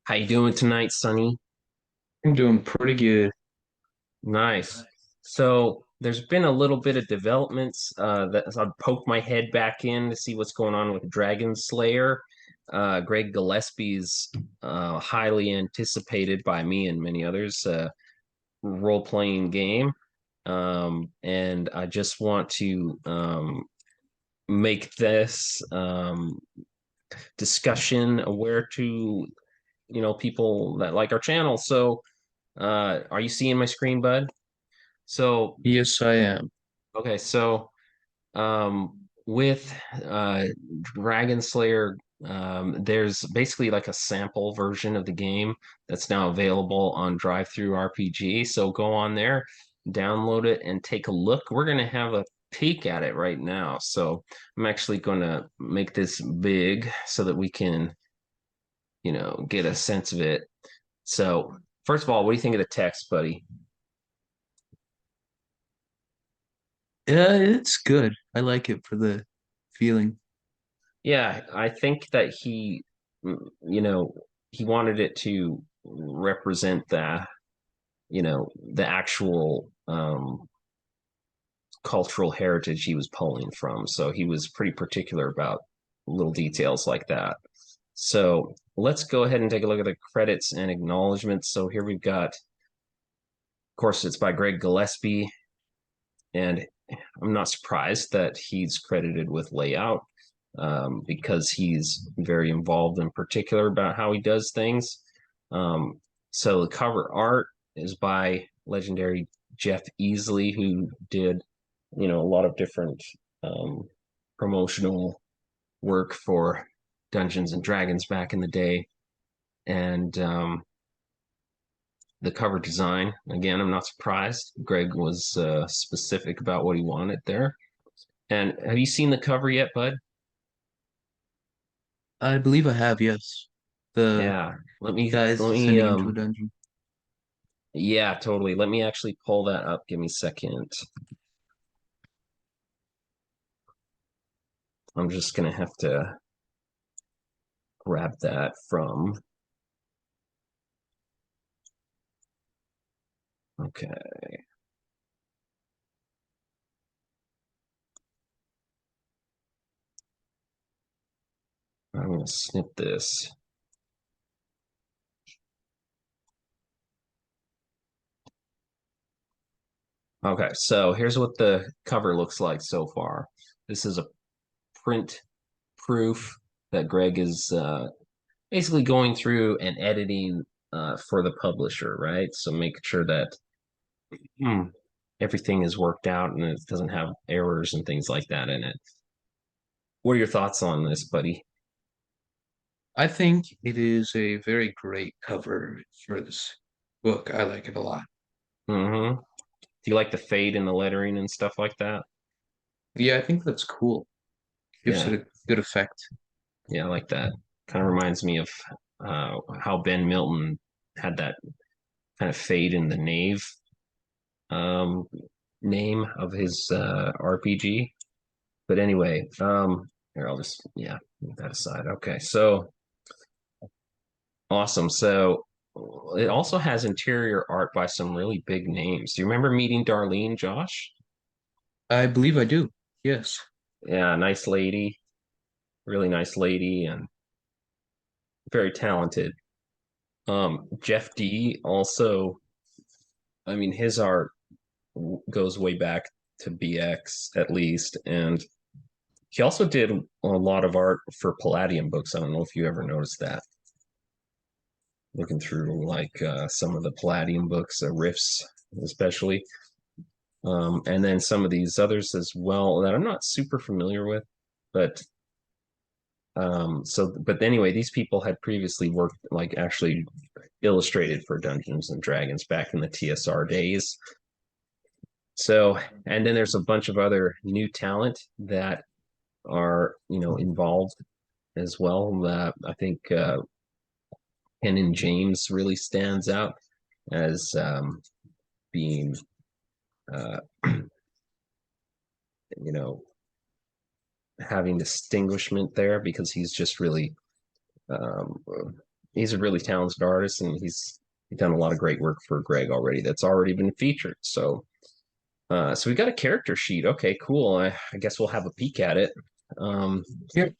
How you doing tonight, Sonny? I'm doing pretty good. Nice. So there's been a little bit of developments that I'll poke my head back in to see what's going on with Dragonslayer. Greg Gillespie's highly anticipated by me and many others role-playing game. And I just want to make this discussion aware to people that like our channel. So are you seeing my screen, bud? So, Yes, I am. okay, so with Dragon Slayer, there's basically like a sample version of the game that's now available on Drivethrurpg. So go on there, download it, and take a look. We're gonna have a peek at it right now. So I'm actually gonna make this big so that we can, get a sense of it. So, first of all, what do you think of the text, buddy? Yeah, it's good. I like it for the feeling. Yeah, I think that you know, he wanted it to represent the actual cultural heritage he was pulling from. So he was pretty particular about little details like that. So let's go ahead and take a look at the credits and acknowledgments. So here we've got, of course, it's by Greg Gillespie, and I'm not surprised that he's credited with layout because he's very involved and particular about how he does things. So the cover art is by legendary Jeff Easley, who did, a lot of different um, promotional work for Dungeons and Dragons back in the day. And the cover design, again, I'm not surprised. Greg was specific about what he wanted there. And have you seen the cover yet, bud? I believe I have, yes. The Yeah. Let me guys let me sending into a dungeon. yeah, totally. Let me actually pull that up. Give me a second. I'm just gonna have to grab that from. Okay. I'm gonna snip this. Okay, so here's what the cover looks like so far. This is a print proof that Greg is basically going through and editing for the publisher, right? So make sure that hmm, everything is worked out and it doesn't have errors and things like that in it. What are your thoughts on this, buddy? I think it is a very great cover for this book. I like it a lot. Hmm. Do you like the fade in the lettering and stuff like that? Yeah, I think that's cool. Gives it Yeah, a good effect. yeah, I like that. Kind of reminds me of how Ben Milton had that kind of fade in the nave um, name of his RPG. But anyway, here I'll just move that aside. Okay, so awesome. So it also has interior art by some really big names. Do you remember meeting Darlene, Josh? I believe I do. Yes. Yeah, nice lady, really nice lady, and very talented. Jeff D also, I mean, his art goes way back to BX at least, and he also did a lot of art for Palladium books. I don't know if you ever noticed that. Looking through like some of the Palladium books, riffs especially, and then some of these others as well that I'm not super familiar with, but but anyway, these people had previously worked like actually illustrated for Dungeons and Dragons back in the TSR days. So, and then there's a bunch of other new talent that are, involved as well. I think Ken and James really stands out as being, uh, you know, having distinguishment there because he's just really um, he's a really talented artist, and he's done a lot of great work for Greg already. That's already been featured. So we got a character sheet. Okay, cool. I guess we'll have a peek at it. Um, Yep.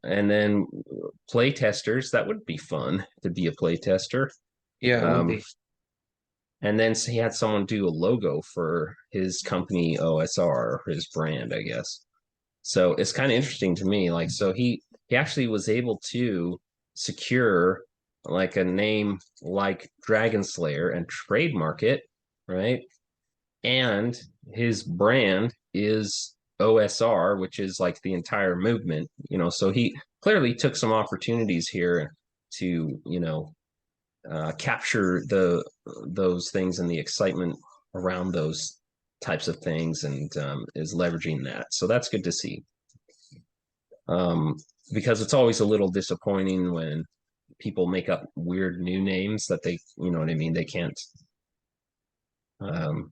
and then play testers. That would be fun to be a play tester. Yeah, it would Um, be. and then he had someone do a logo for his company OSR, his brand, I guess. So it's kind of interesting to me. Like, so he actually was able to secure like a name like Dragonslayer and trademark it, right? And his brand is OSR, which is like the entire movement, So he clearly took some opportunities here to, capture those things and the excitement around those types of things, and is leveraging that. So that's good to see. Um, because it's always a little disappointing when people make up weird new names that you know what I mean, they can't, um,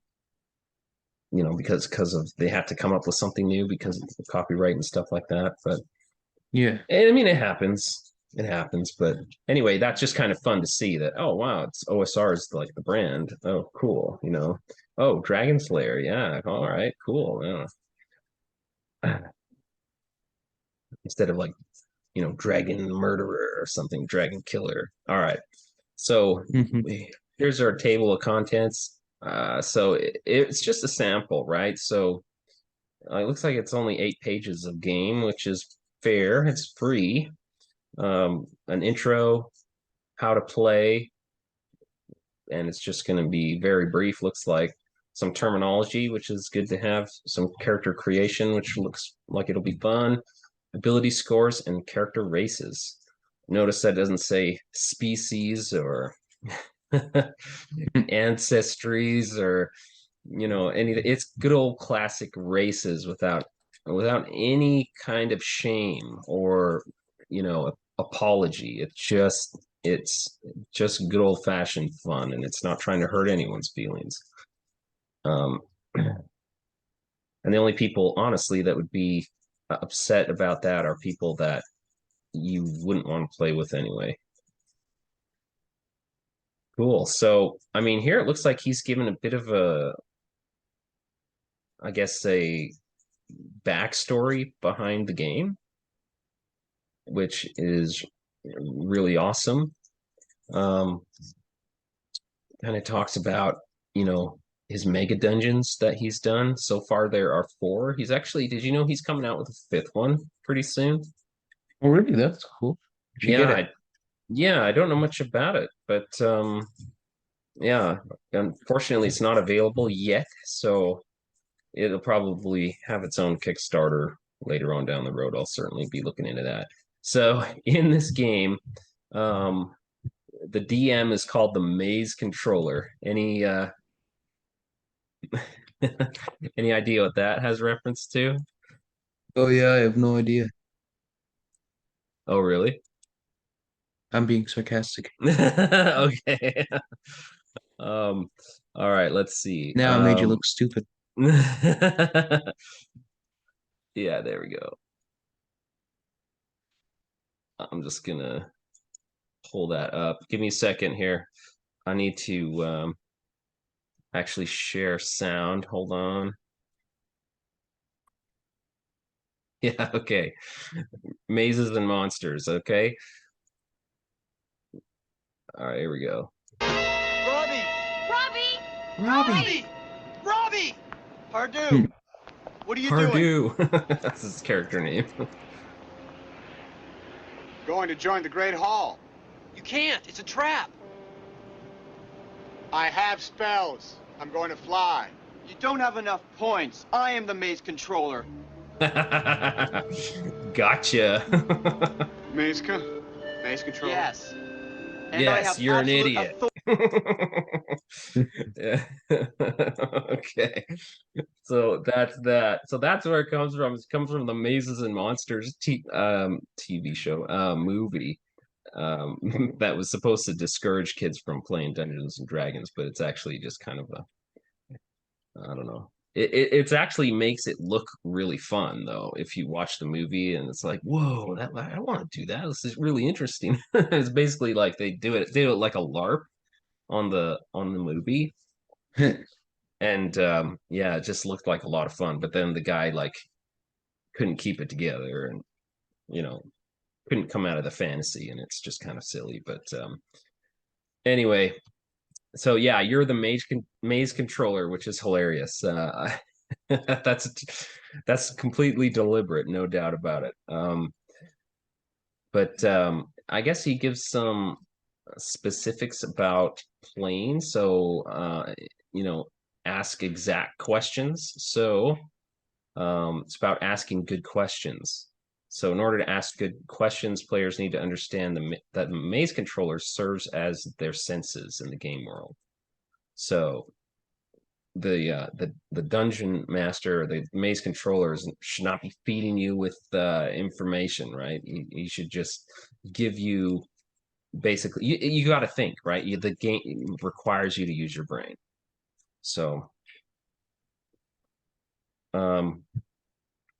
because of they have to come up with something new because of the copyright and stuff like that. But Yeah. I mean, it happens. It happens. But anyway, that's just kind of fun to see that. Oh wow, it's OSR is like the brand. Oh cool. Oh, Dragonslayer. Yeah. All right. Cool. Yeah. Instead of like dragon murderer or something, dragon killer. All right. So Hmm. here's our table of contents. So it's just a sample, right? So it looks like it's only 8 pages of game, which is fair. It's free. An intro, how to play, and it's just going to be very brief. Looks like some terminology, which is good to have. Some character creation, which looks like it'll be fun. Ability scores and character races. Notice that doesn't say species or ancestries or anything. It's good old classic races without any kind of shame or apology. It's just good old fashioned fun, and it's not trying to hurt anyone's feelings. um and the only people honestly that would be upset about that are people that you wouldn't want to play with anyway. Cool. So I mean, here it looks like he's given a bit of a, I guess, a backstory behind the game, which is really awesome. Um, Kind of talks about, you know, his mega dungeons that he's done. So far, there are 4. Did you know he's coming out with a 5th one pretty soon? Oh, really? That's cool. Did you Yeah, get it? I don't know much about it, but yeah, unfortunately, it's not available yet. So it'll probably have its own Kickstarter later on down the road. I'll certainly be looking into that. So in this game, um, the DM is called the Maze Controller. Any idea what that has reference to? Oh, yeah, I have no idea. Oh, really? I'm being sarcastic. Okay. Um, all right, let's see. Now I made you look stupid. Yeah, there we go. I'm just gonna pull that up. Give me a second here. I need to actually share sound. Hold on. Yeah, okay. Mazes and monsters, okay? All right, here we go. Robbie! Robbie! Robbie. Robbie! Robbie! Hmm. Pardue! What are you doing? Pardue. That's his character name. Going to join the Great Hall. You can't. It's a trap. I have spells. I'm going to fly. You don't have enough points. I am the maze controller. Gotcha. Maze control. Yes. And I Yes, have you're an absolute idiot. Yeah. Okay. So that's that. So that's where it comes from. It comes from the Mazes and Monsters TV show, movie, um, that was supposed to discourage kids from playing Dungeons and Dragons, but it's actually just kind of a, I don't know, It's actually makes it look really fun though if you watch the movie and it's like, whoa, that I want to do that. This is really interesting. It's basically like they do it like a LARP on the movie. And yeah, it just looked like a lot of fun. But then the guy like couldn't keep it together and you know couldn't come out of the fantasy, and it's just kind of silly. But anyway, so yeah, you're the maze controller, which is hilarious. That's that's completely deliberate, no doubt about it. But I guess he gives some specifics about playing. So you know, ask exact questions. So it's about asking good questions. So in order to ask good questions, players need to understand that the maze controller serves as their senses in the game world. So the dungeon master, the maze controllers should not be feeding you with information, right? He should just give you basically you got to think, right? The game requires you to use your brain. So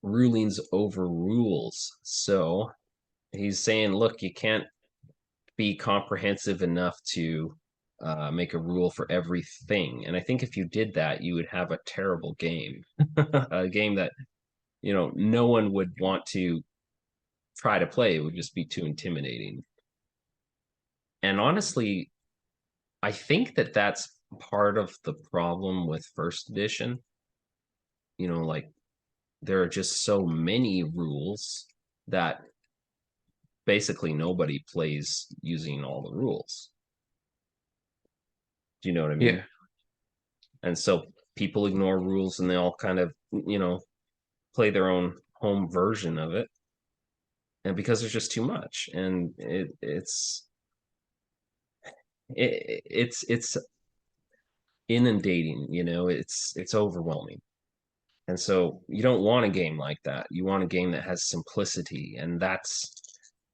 rulings over rules. So he's saying, look, you can't be comprehensive enough to make a rule for everything. And I think if you did that, you would have a terrible game, a game that no one would want to try to play. It would just be too intimidating. And honestly, I think that that's part of the problem with first edition. Like there are just so many rules that basically nobody plays using all the rules. Do you know what I mean? Yeah. And so people ignore rules and they all kind of, play their own home version of it. And because there's just too much, and it's inundating, it's overwhelming. And so you don't want a game like that. You want a game that has simplicity, and that's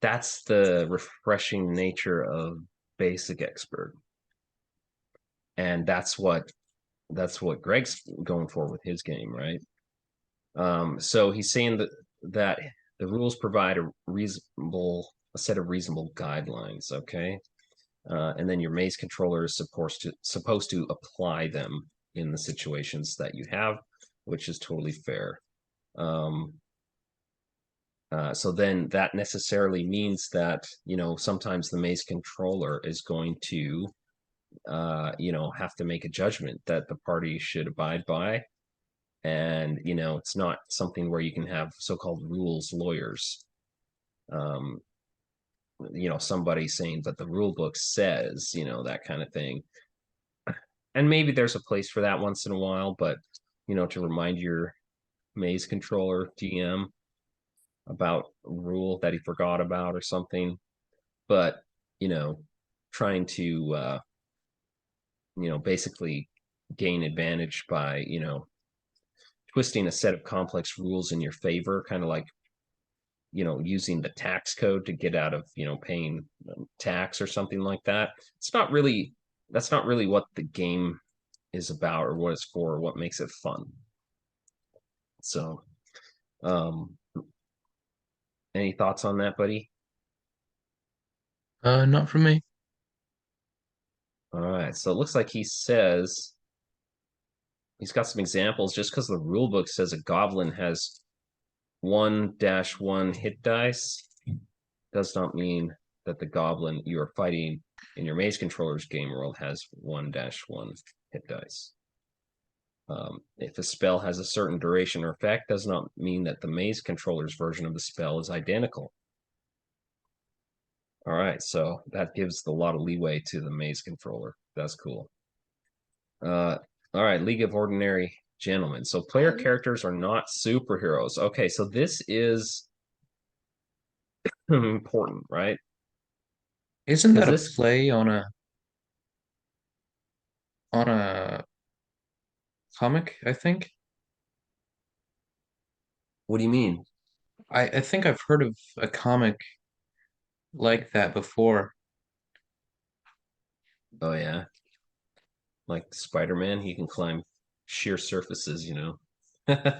the refreshing nature of Basic Expert. And that's what Greg's going for with his game, right? So he's saying that the rules provide a set of reasonable guidelines, okay? And then your maze controller is supposed to apply them in the situations that you have, which is totally fair. So then that necessarily means that sometimes the maze controller is going to have to make a judgment that the party should abide by. And it's not something where you can have so-called rules lawyers. Somebody saying that the rule book says, that kind of thing. And maybe there's a place for that once in a while, but to remind your maze controller GM about a rule that he forgot about or something. But trying to basically gain advantage by twisting a set of complex rules in your favor, kind of like using the tax code to get out of paying tax or something like that. That's not really what the game is about or what it's for or what makes it fun. So any thoughts on that, buddy? Not from me. All right, so it looks like he says he's got some examples. Just because the rule book says a goblin has 1-1 hit dice does not mean that the goblin you are fighting in your maze controller's game world has 1-1 hit dice. If a spell has a certain duration or effect, does not mean that the maze controller's version of the spell is identical. All right, so that gives a lot of leeway to the maze controller. That's cool. All right, League of Ordinary Gentlemen. So player characters are not superheroes. Okay, so this is important, right? Isn't that a this play on a comic, I think? What do you mean? I think I've heard of a comic like that before. Oh yeah, like Spider-Man, he can climb sheer surfaces, you know.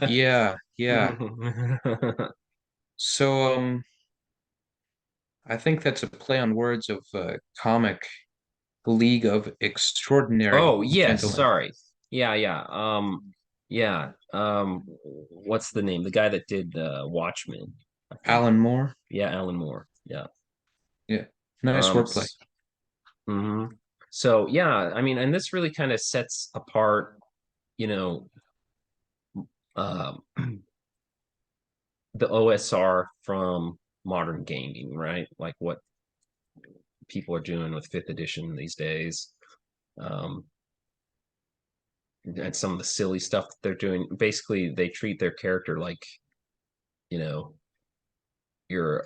Yeah, yeah. So, I think that's a play on words of comic League of Extraordinary Oh, yes, Gentlemen. sorry. Yeah. What's the name? The guy that did Watchmen, I think. Alan Moore. Yeah, Alan Moore. Yeah. Yeah, nice Um, wordplay. s- mhm. So yeah, I mean, and this really kind of sets apart, you know, um, the OSR from modern gaming, right? Like what people are doing with fifth edition these days. Um, and some of the silly stuff that they're doing. Basically, they treat their character like, you know, you're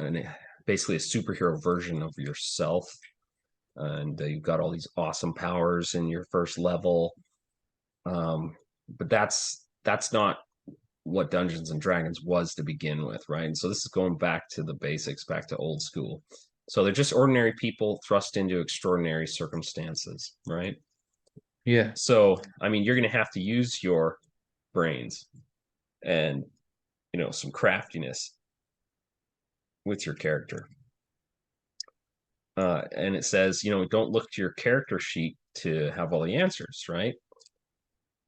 basically a superhero version of yourself, and you've got all these awesome powers in your first level. But that's not what Dungeons and Dragons was to begin with, right? And so this is going back to the basics, back to old school. So they're just ordinary people thrust into extraordinary circumstances, right? Yeah, So, I mean, you're going to have to use your brains and, some craftiness with your character. And it says, don't look to your character sheet to have all the answers, right?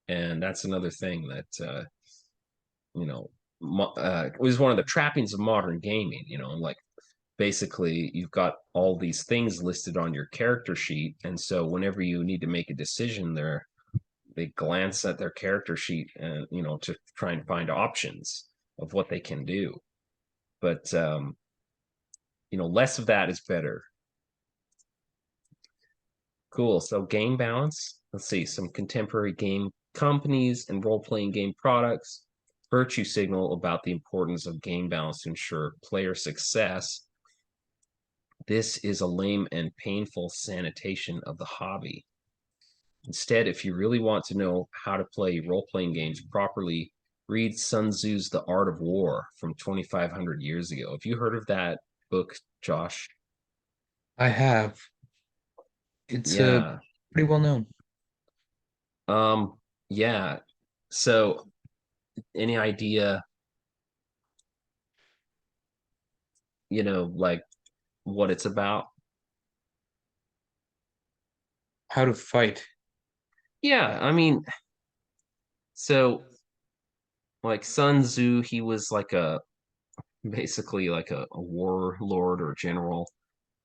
And that's another thing that, was one of the trappings of modern gaming, like basically you've got all these things listed on your character sheet. And so whenever you need to make a decision there, they glance at their character sheet and, to try and find options of what they can do. But, less of that is better. Cool. So game balance. Let's see some contemporary game companies and role-playing game products virtue signal about the importance of game balance to ensure player success. This is a lame and painful sanitation of the hobby. Instead, if you really want to know how to play role-playing games properly, read Sun Tzu's The Art of War from 2,500 years ago. Have you heard of that book, Josh? I have. It's Yeah. pretty well known. Um, yeah. So any idea, like what it's about? How to fight. Yeah, I mean, so like Sun Tzu, he was like basically like a warlord or general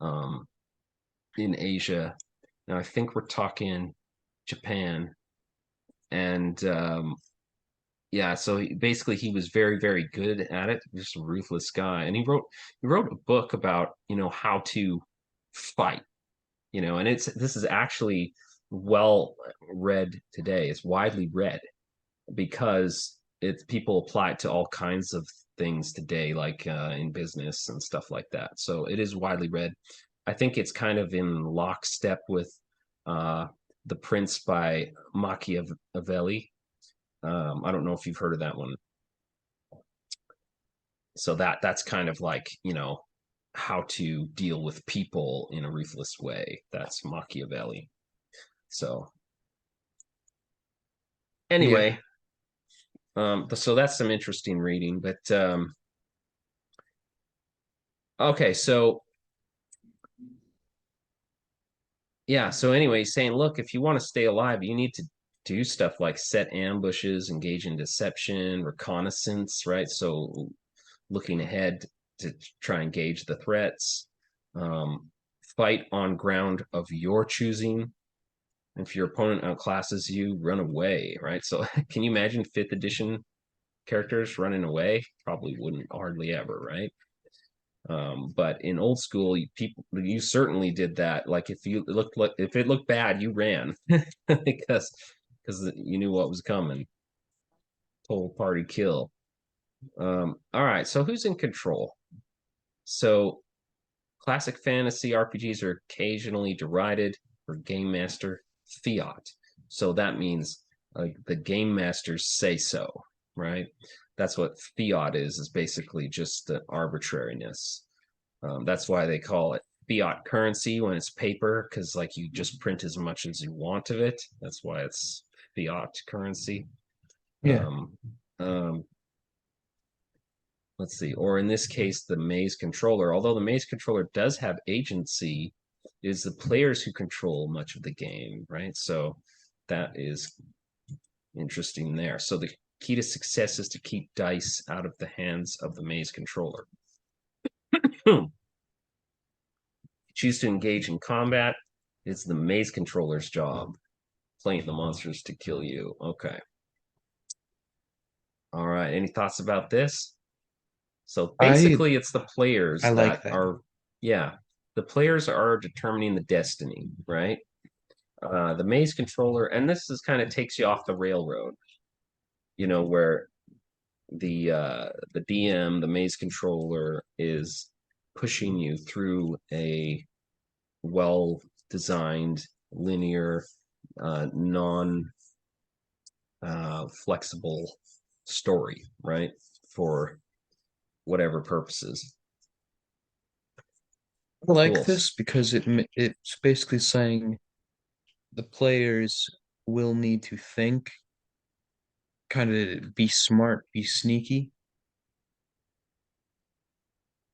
um in Asia. Now I think we're talking Japan. And yeah, so basically he was very, very good at it, just a ruthless guy. And he wrote a book about, how to fight, and this is actually well read today. It's widely read because it's people apply it to all kinds of things today, like in business and stuff like that. So it is widely read. I think it's kind of in lockstep with uh, The Prince by Machiavelli. I don't know if you've heard of that one. So that's kind of like, how to deal with people in a ruthless way. That's Machiavelli. So Yeah. anyway, so that's some interesting reading. But okay, so yeah, so anyway, saying, look, if you want to stay alive, you need to do stuff like set ambushes, engage in deception, reconnaissance, right? So looking ahead to try and gauge the threats, um, fight on ground of your choosing. If your opponent outclasses you, run away, right? So can you imagine fifth edition characters running away? Probably wouldn't hardly ever, right? But in old school, you certainly did that. Like if it looked bad, you ran because you knew what was coming. Total party kill. All right, so who's in control? So classic fantasy RPGs are occasionally derided for game master fiat. So that means the game masters say so, right? That's what fiat is basically just the arbitrariness. That's why they call it fiat currency when it's paper, because like you just print as much as you want of it. That's why it's fiat currency. Yeah. Let's see. Or in this case, the maze controller. Although the maze controller does have agency, it is the players who control much of the game, right? So that is interesting there. So the key to success is to keep dice out of the hands of the maze controller. Choose to engage in combat. It's the maze controller's job. Playing the monsters to kill you. Okay. All right. Any thoughts about this? So basically, it's the players I like that that. are, yeah, the players are determining the destiny, right? The maze controller, and this is kind of takes you off the railroad, where the DM, the maze controller, is pushing you through a well-designed, linear, non flexible story, right? For whatever purposes. I like Cool. this because it's basically saying the players will need to think, kind of be smart, be sneaky.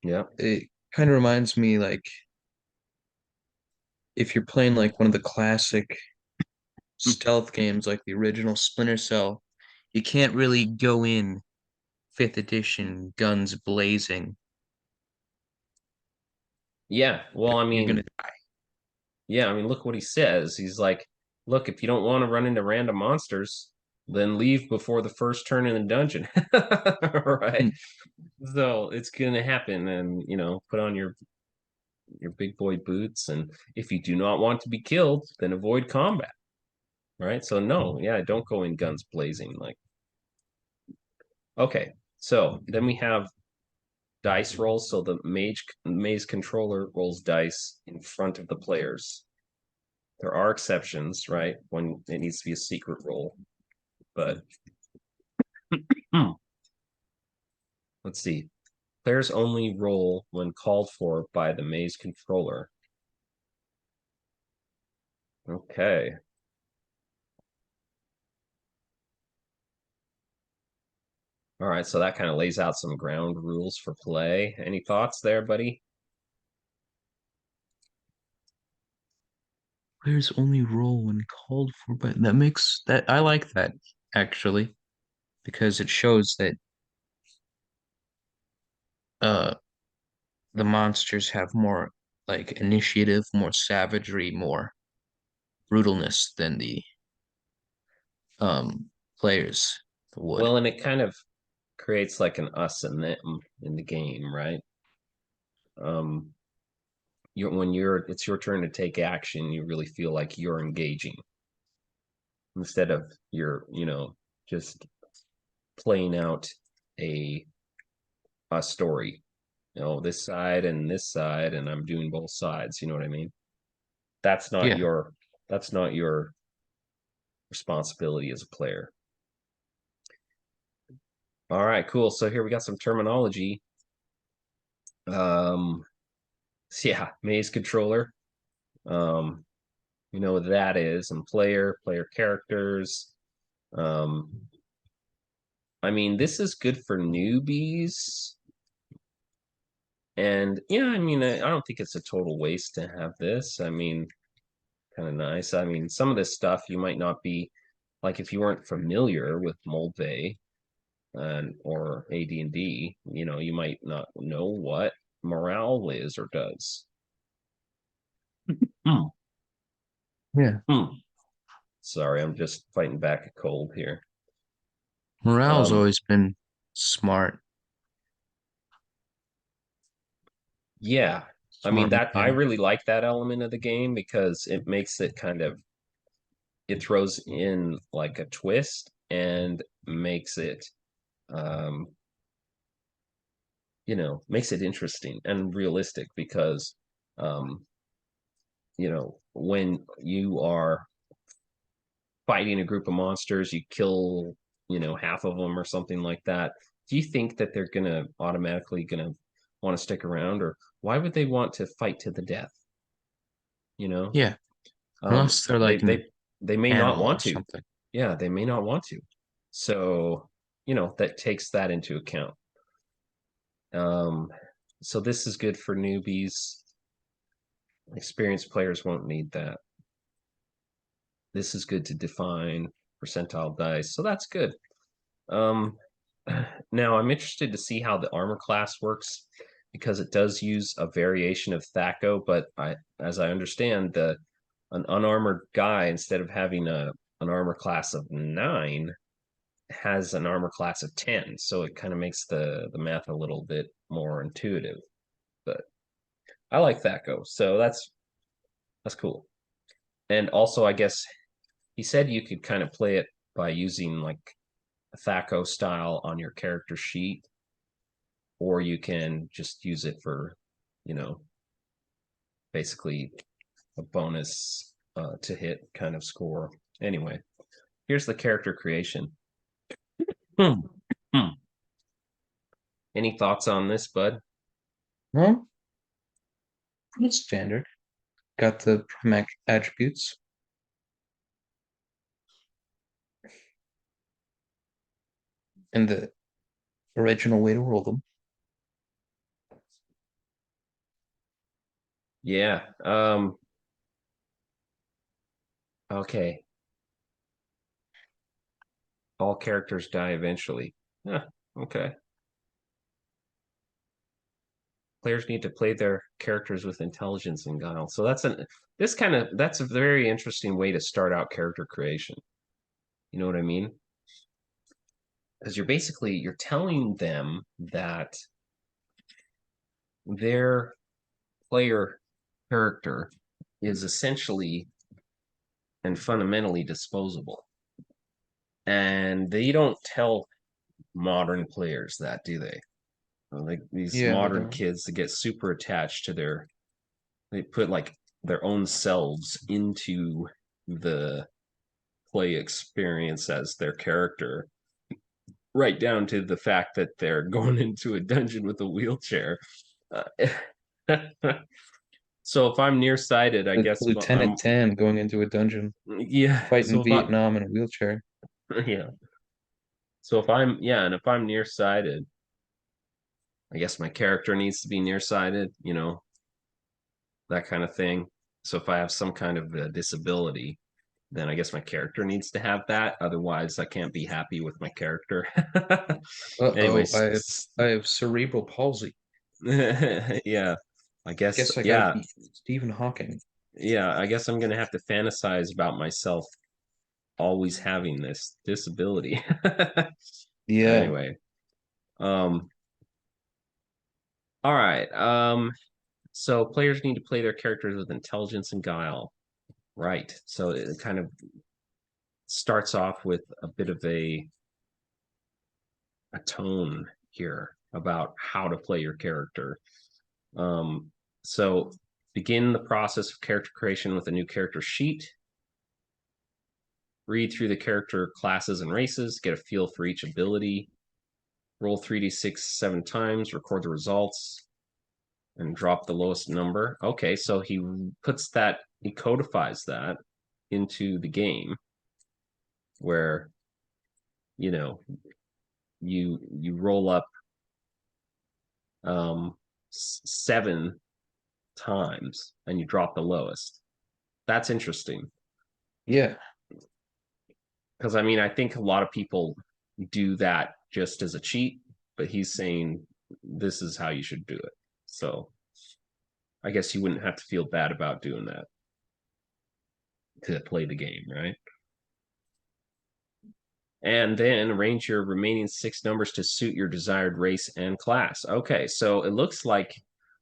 Yeah. It kind of reminds me like if you're playing like one of the classic stealth games like the original Splinter Cell, you can't really go in fifth edition guns blazing. Yeah. Well, I You're mean, gonna die. yeah, I mean, look what he says. He's like, look, if you don't want to run into random monsters, then leave before the first turn in the dungeon. Right. So it's gonna happen, and put on your big boy boots, and if you do not want to be killed, then avoid combat. Right. So no, yeah, don't go in guns blazing. Like, okay. So then we have dice rolls. So the maze controller rolls dice in front of the players. There are exceptions, right? When it needs to be a secret roll. But let's see. Players only roll when called for by the maze controller. Okay. All right, so that kind of lays out some ground rules for play. Any thoughts there, buddy? Players only roll when called for, but that makes that I like that actually because it shows that uh the monsters have more like initiative, more savagery, more brutalness than the players would. Well, and it kind of creates like an us and them in the game, right? Um, it's your turn to take action, you really feel like you're engaging instead of you're, just playing out a story. This side and this side, and I'm doing both sides. You know what I mean? That's not Yeah. your that's not your responsibility as a player. All right, cool. So here we got some terminology. Um, so yeah, maze controller. You know what that is, and player characters. Um, I mean, this is good for newbies. And yeah, I mean, I don't think it's a total waste to have this. I mean, kind of nice. I mean, some of this stuff you might not be like if you weren't familiar with Moldvay and or AD&D, you might not know what morale is or does. Hmm. Yeah. Sorry, I'm just fighting back a cold here. Morale's always been smart. Yeah. I mean Smart I mechanic. really like that element of the game because it makes it it throws in like a twist and makes it um makes it interesting and realistic because um when you are fighting a group of monsters, you kill, half of them or something like that. Do you think that they're automatically gonna want to stick around, or why would they want to fight to the death? You know, Yeah. um, Unless they're they like an they they may not animal want or to. something. yeah, they may not want to. So, that takes that into account. So this is good for newbies. Experienced players won't need that. This is good to define percentile dice, so that's good. Now I'm interested to see how the armor class works because it does use a variation of THAC0, but as I understand, an unarmored guy, instead of having an armor class of 9, has an armor class of 10, so it kind of makes the math a little bit more intuitive. But I like THAC0, so that's cool. And also, I guess he said you could kind of play it by using like a THAC0 style on your character sheet, or you can just use it for, basically a bonus to hit kind of score. Anyway, here's the character creation. Any thoughts on this, bud? Well, pretty standard. Got the primic attributes. And the original way to roll them. Yeah. Okay. All characters die eventually. Yeah, okay. Players need to play their characters with intelligence and guile. So that's a very interesting way to start out character creation. You know what I mean? Because you're telling them that their player character is essentially and fundamentally disposable. And they don't tell modern players that, do they? Like these modern kids that get super attached to they put like their own selves into the play experience as their character, right down to the fact that they're going into a dungeon with a wheelchair. So if I'm nearsighted, I guess Lieutenant Tam going into a dungeon, yeah, fighting Vietnam in a wheelchair. Yeah. So if I'm nearsighted, I guess my character needs to be nearsighted, that kind of thing. So if I have some kind of a disability, then I guess my character needs to have that. Otherwise, I can't be happy with my character. Anyways, I have cerebral palsy. Yeah, I guess I gotta be Stephen Hawking. Yeah, I guess I'm gonna have to fantasize about myself always having this disability. Yeah. Anyway, all right. So players need to play their characters with intelligence and guile. Right. So it kind of starts off with a bit of a tone here about how to play your character. So begin the process of character creation with a new character sheet. Read through the character classes and races, get a feel for each ability. Roll 3d6 7 times, record the results, and drop the lowest number. Okay, so he codifies that into the game where, you roll up 7 times and you drop the lowest. That's interesting. Yeah. Because I think a lot of people do that just as a cheat, but he's saying this is how you should do it. So I guess you wouldn't have to feel bad about doing that to play the game, right? And then arrange your remaining 6 numbers to suit your desired race and class. Okay, so it looks like,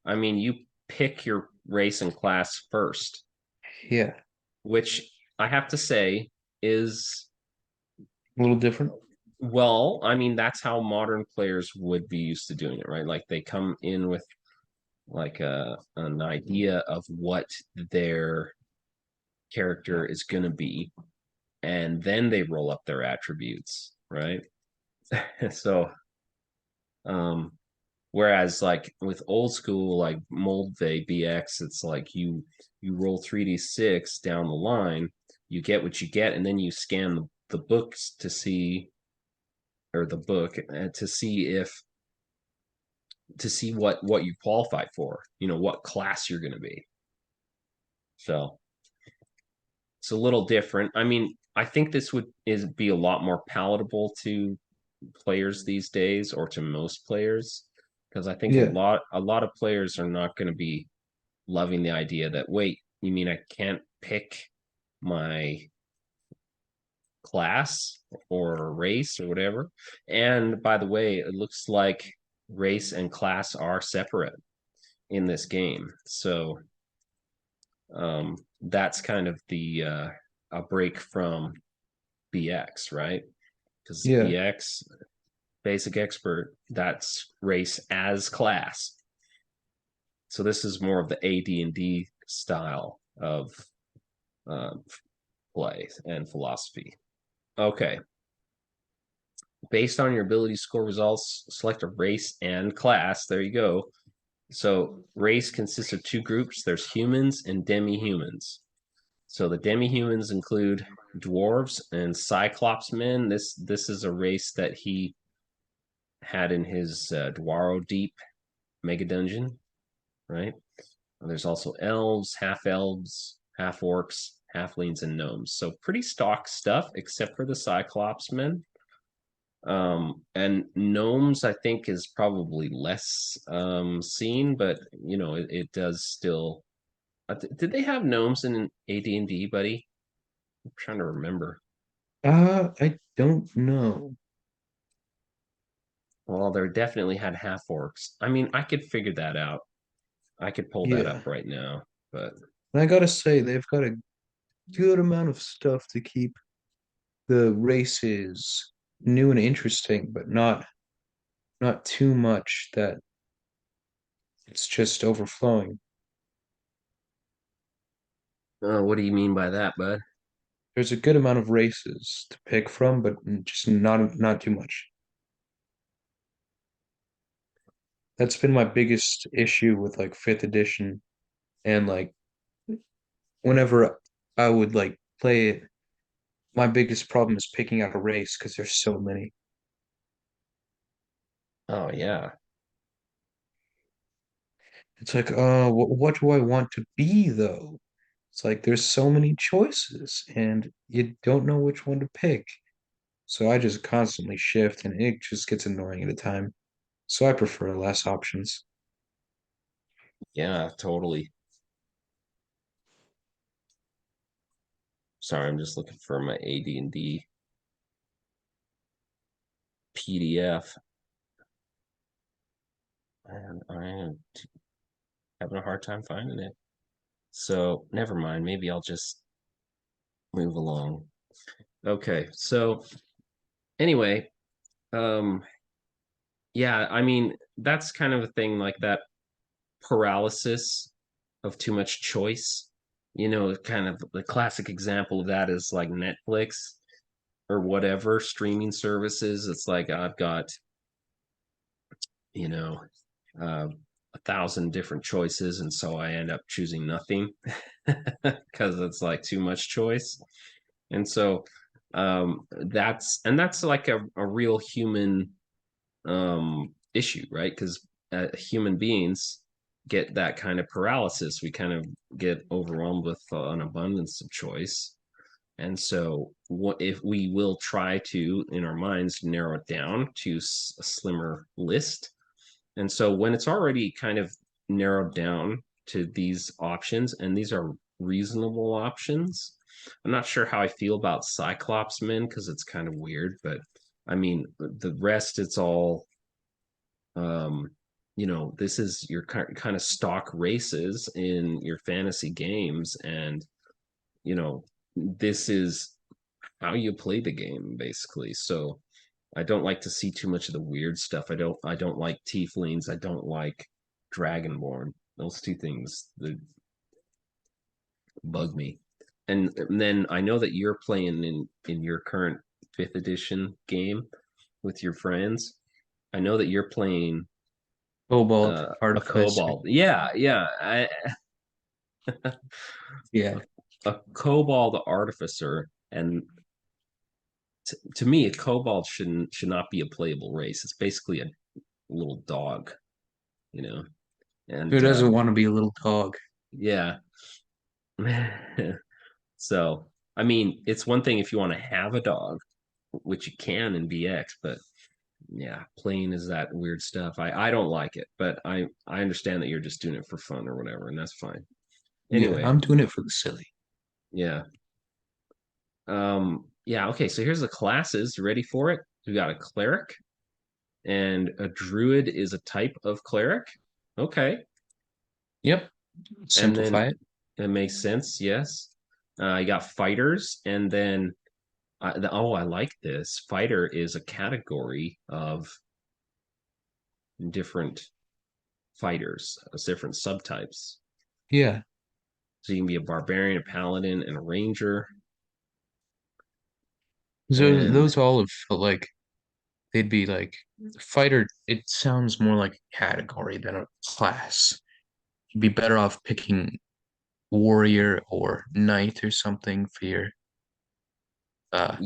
you pick your race and class first. Yeah. Which I have to say is a little different. Well, that's how modern players would be used to doing it, right? Like they come in with like an idea of what their character is going to be, and then they roll up their attributes, right? So whereas like with old school like Moldvay BX, it's like you roll 3d6 down the line, you get what you get, and then you scan the books to see, or the book to see what you qualify for, what class you're going to be. So it's a little different. I mean, I think this would be a lot more palatable to players these days, or to most players, because I think Yeah. a lot of players are not going to be loving the idea that, wait, you mean I can't pick my class or race or whatever? And by the way, it looks like race and class are separate in this game. So that's kind of the a break from BX, right? Because Yeah. BX, basic expert, that's race as class. So this is more of the AD&D style of play and philosophy. Okay. Based on your ability score results, select a race and class. There you go. So race consists of two groups. There's humans and demi-humans. So the demi-humans include dwarves and cyclops men. This is a race that he had in his Dwaro Deep mega dungeon, right? There's also elves, half-orcs, halflings, and gnomes. So pretty stock stuff, except for the cyclops men. And gnomes, I think, is probably less seen, but it does still. Did they have gnomes in AD&D, buddy? I'm trying to remember. I don't know. Well, there definitely had half orcs. I mean, I could figure that out. I could pull that Yeah. up right now, but And I gotta say, they've got a good amount of stuff to keep the races new and interesting, but not too much that it's just overflowing. what do you mean by that, bud? There's a good amount of races to pick from, but just not too much. That's been my biggest issue with like fifth edition, and like whenever I would like play it, my biggest problem is picking out a race because there's so many. Oh yeah, It's like, what do I want to be though? It's like there's so many choices and you don't know which one to pick. So I just constantly shift and it just gets annoying at a time. So I prefer less options. yeah, totally. Sorry, I'm just looking for my AD&D PDF, and I am having a hard time finding it. So never mind. Maybe I'll just move along. Okay. So anyway, um, yeah, I mean, that's kind of a thing, like that paralysis of too much choice. Kind of the classic example of that is like Netflix or whatever streaming services. It's like I've got, you know, 1,000 different choices, and so I end up choosing nothing because it's like too much choice. And so that's like a real human issue, right? Because human beings get that kind of paralysis. We kind of get overwhelmed with an abundance of choice. And so, what if we will try to, in our minds, narrow it down to a slimmer list? And so, when it's already kind of narrowed down to these options, and these are reasonable options, I'm not sure how I feel about Cyclops men because it's kind of weird, but I mean, the rest, it's all this is your kind of stock races in your fantasy games, and this is how you play the game basically. So I don't like to see too much of the weird stuff. I don't like tieflings. I don't like dragonborn. Those two things that bug me. And then I know that you're playing in your current fifth edition game with your friends. I know that you're playing Cobalt a Artificer. kobold. Yeah, yeah. Yeah. A kobold artificer, and to me, a kobold should not be a playable race. It's basically a little dog, you know. And Who doesn't want to be a little dog? yeah. So, I mean, it's one thing if you want to have a dog, which you can in BX, but yeah, playing is that weird stuff. I don't like it, but I understand that you're just doing it for fun or whatever, and that's fine. Yeah, Anyway, I'm doing it for the silly. yeah. Yeah, okay, so here's the classes. You ready for it? We got a cleric, and a druid is a type of cleric. Okay. Yep. And Simplify then it. it makes sense, yes. You got fighters, and then oh, I like this. Fighter is a category of different fighters, different subtypes. Yeah. So you can be a barbarian, a paladin, and a ranger. So And those all have felt like they'd be like fighter. It sounds more like a category than a class. You'd be better off picking warrior or knight or something for your uh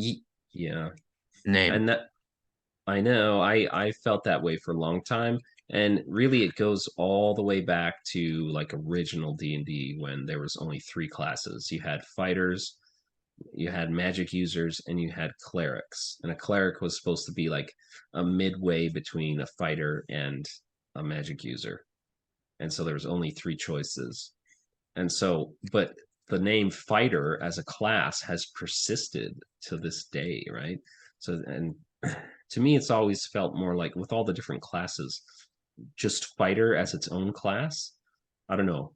yeah, name. and that I know I felt that way for a long time. And really, it goes all the way back to like original D&D when there was only three classes. You had fighters, you had magic users, and you had clerics. And a cleric was supposed to be like a midway between a fighter and a magic user. And so there was only three choices. And so, but the name fighter as a class has persisted to this day, right? So, and to me, it's always felt more like with all the different classes, just fighter as its own class. I don't know.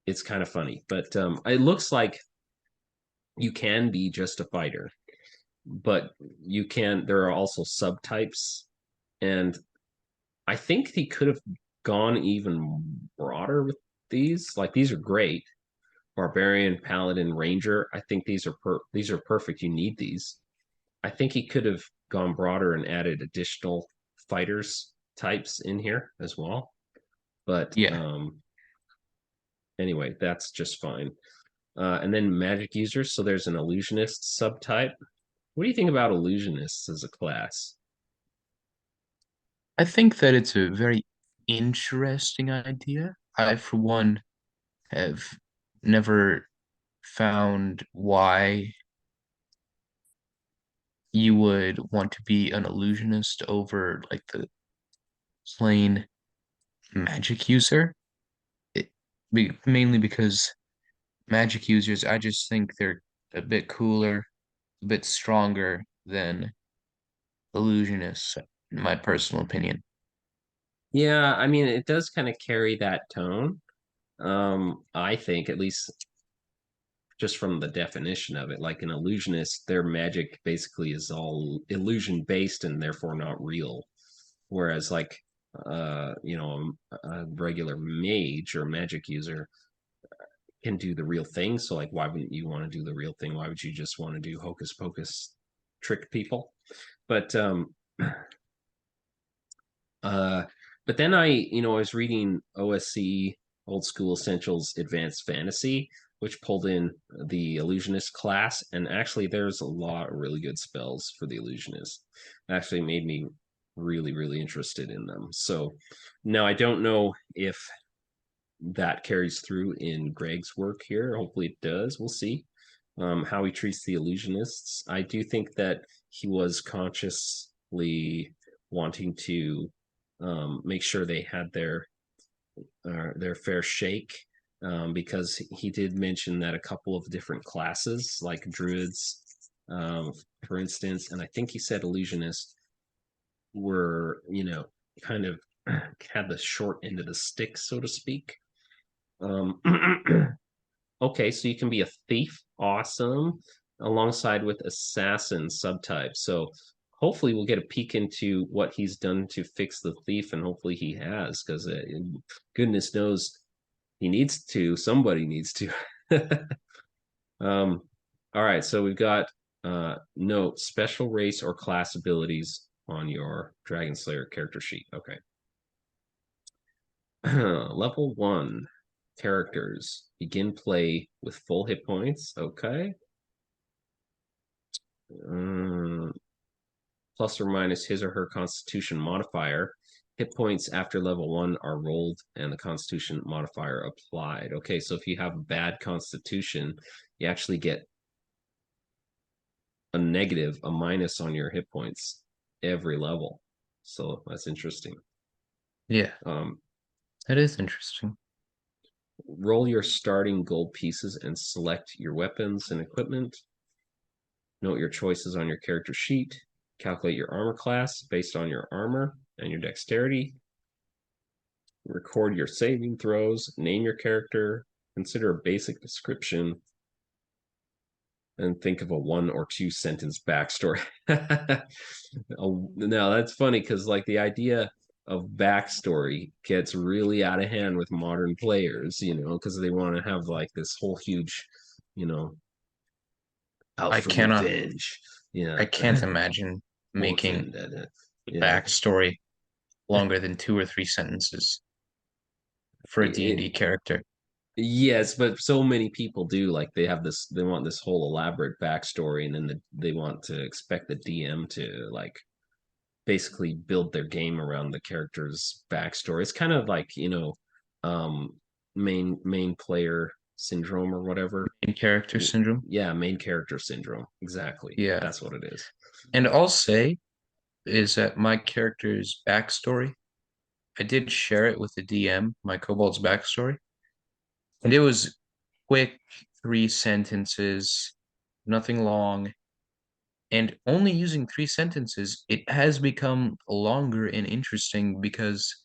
It's kind of funny, but it looks like you can be just a fighter, but you can. There are also subtypes, and I think he could have gone even broader with these. Like these are great, barbarian, paladin, ranger. I think these are perfect. You need these. I think he could have gone broader and added additional fighters types in here as well. But Yeah. anyway, that's just fine. And then magic users. So there's an illusionist subtype. What do you think about illusionists as a class? I think that it's a very interesting idea. I, for one, have never found why you would want to be an illusionist over like the plain magic user. Mainly because magic users, I just think they're a bit cooler, a bit stronger than illusionists, in my personal opinion. Yeah, I mean, it does kind of carry that tone. I think, at least just from the definition of it, like an illusionist, their magic basically is all illusion based and therefore not real. Whereas, like, a regular mage or magic user can do the real thing. So, like, why wouldn't you want to do the real thing? Why would you just want to do hocus pocus, trick people? But Uh, but then I was reading OSC Old School Essentials Advanced Fantasy, which pulled in the Illusionist class, and actually there's a lot of really good spells for the Illusionist. It actually made me really, really interested in them. So now I don't know if that carries through in Greg's work here. Hopefully it does. We'll see. How he treats the illusionists. I do think that he was consciously wanting to make sure they had their fair shake, because he did mention that a couple of different classes, like druids, for instance, and I think he said illusionists were, kind of had the short end of the stick, so to speak. Um, okay, so you can be a thief, awesome, alongside with assassin subtype. So hopefully we'll get a peek into what he's done to fix the thief, and hopefully he has, because goodness knows he needs to. Somebody needs to. um, all right, so we've got note special race or class abilities on your Dragonslayer character sheet. Okay. Level 1 characters begin play with full hit points. Okay. plus or minus his or her constitution modifier. Hit points after level 1 are rolled and the constitution modifier applied. Okay, so if you have a bad constitution, you actually get a negative, a minus on your hit points every level. So that's interesting. Yeah, that is interesting. Roll your starting gold pieces and select your weapons and equipment. Note your choices on your character sheet. Calculate your armor class based on your armor and your dexterity. Record your saving throws. Name your character. Consider a basic description. And think of a 1 or 2 sentence backstory. Oh, now that's funny because like the idea of backstory gets really out of hand with modern players, because they want to have like this whole huge, out I for cannot. revenge. Yeah, I can't imagine making yeah. backstory longer than 2 or 3 sentences for a D&D character. Yes, but so many people do. Like they want this whole elaborate backstory, and then they want to expect the DM to like basically build their game around the character's backstory. It's kind of like, um, main player syndrome or whatever. Main character syndrome. Yeah, main character syndrome. Exactly. Yeah. That's what it is. And I'll say is that my character's backstory, I did share it with the DM, my kobold's backstory. And it was quick, 3 sentences, nothing long. And only using 3 sentences, it has become longer and interesting because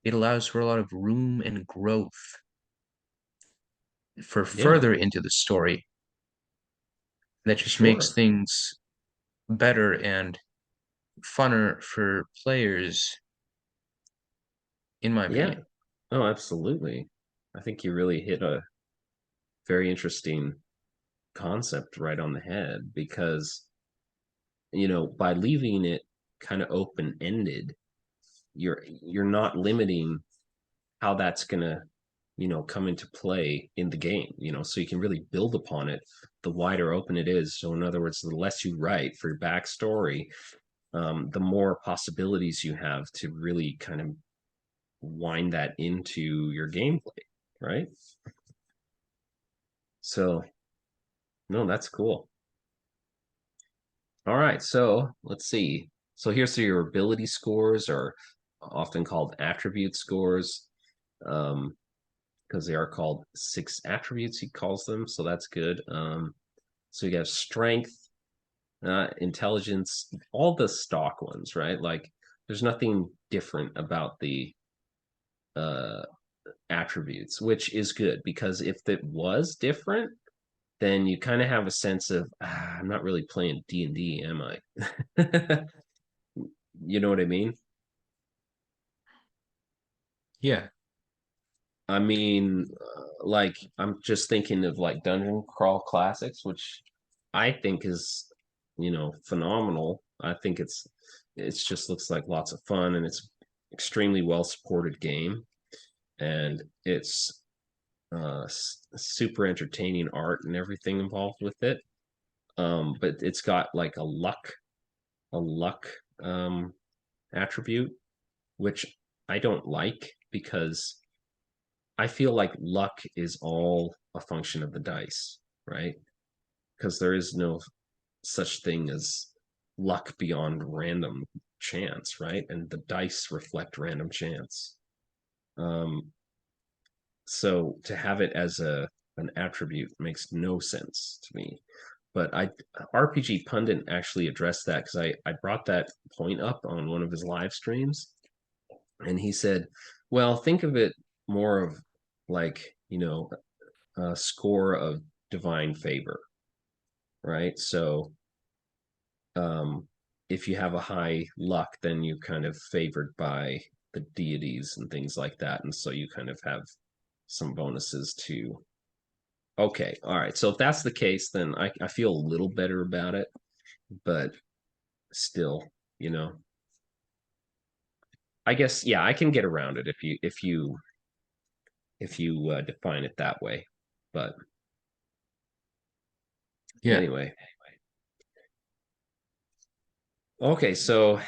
it allows for a lot of room and growth for further into the story. That just makes things better and funner for players, in my opinion. Oh, absolutely. I think you really hit a very interesting concept right on the head because, by leaving it kind of open-ended, you're not limiting how that's gonna, come into play in the game, so you can really build upon it the wider open it is. So in other words, the less you write for your backstory, the more possibilities you have to really kind of wind that into your gameplay, right? So, no, that's cool. All right, so let's see. So here's your ability scores, are often called attribute scores, because they are called 6 attributes, he calls them, so that's good. So you have strength, intelligence, all the stock ones, right? Like there's nothing different about the attributes, which is good because if it was different, then you kind of have a sense of I'm not really playing D&D, am I? You know what I mean? Yeah. I mean, like I'm just thinking of like Dungeon Crawl Classics, which I think is, phenomenal. I think it's just looks like lots of fun and it's extremely well supported game, and it's super entertaining art and everything involved with it. But it's got like a luck attribute, which I don't like because I feel like luck is all a function of the dice, right? Because there is no such thing as luck beyond random chance, right? And the dice reflect random chance. So to have it as an attribute makes no sense to me. But RPG Pundit actually addressed that because I brought that point up on one of his live streams, and he said, well, think of it more of like, a score of divine favor, right? So if you have a high luck, then you're kind of favored by the deities and things like that. And so you kind of have some bonuses to. Okay, all right. So if that's the case, then I feel a little better about it, but still, I guess, yeah, I can get around it if you define it that way. But Yeah. anyway, Okay, so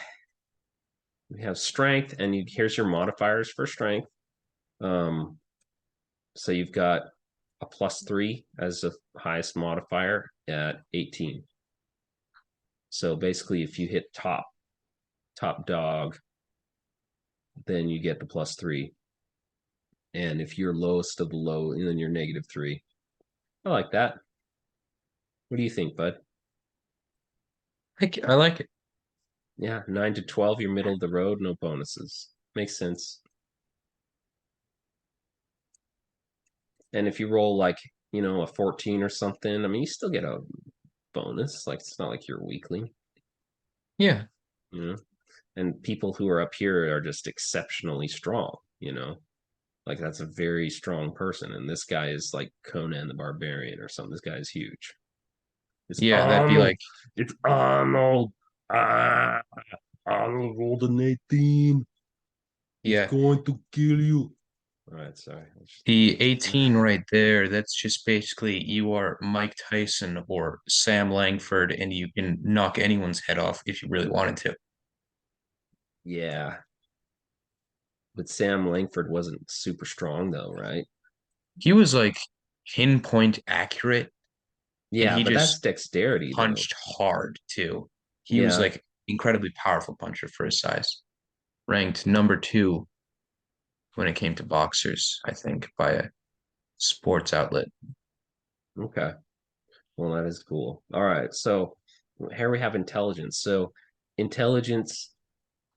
we have strength, and here's your modifiers for strength. So you've got a +3 as the highest modifier at 18. So basically, if you hit top dog, then you get the +3. And if you're lowest of the low, then you're -3. I like that. What do you think, bud? I like it. Yeah, 9 to 12, you're middle of the road, no bonuses. Makes sense. And if you roll like, a 14 or something, I mean, you still get a bonus. Like, it's not like you're a weakling, Yeah. you know? And people who are up here are just exceptionally strong, Like, that's a very strong person. And this guy is like Conan the Barbarian or something. This guy is huge. It's Yeah, that'd be Arnold. like, It's Arnold. Ah, Arnold rolled an 18. He's yeah, going to kill you. All right, sorry. the 18 right there, that's just basically you are Mike Tyson or Sam Langford, and you can knock anyone's head off if you really wanted to. Yeah. But Sam Langford wasn't super strong though, right? He was like pinpoint accurate, and Yeah, he but that's just dexterity though. punched hard too. He was Yeah. like incredibly powerful puncher for his size. Ranked number 2 when it came to boxers, I think, by a sports outlet. Okay. Well, that is cool. All right. So here we have intelligence. So intelligence,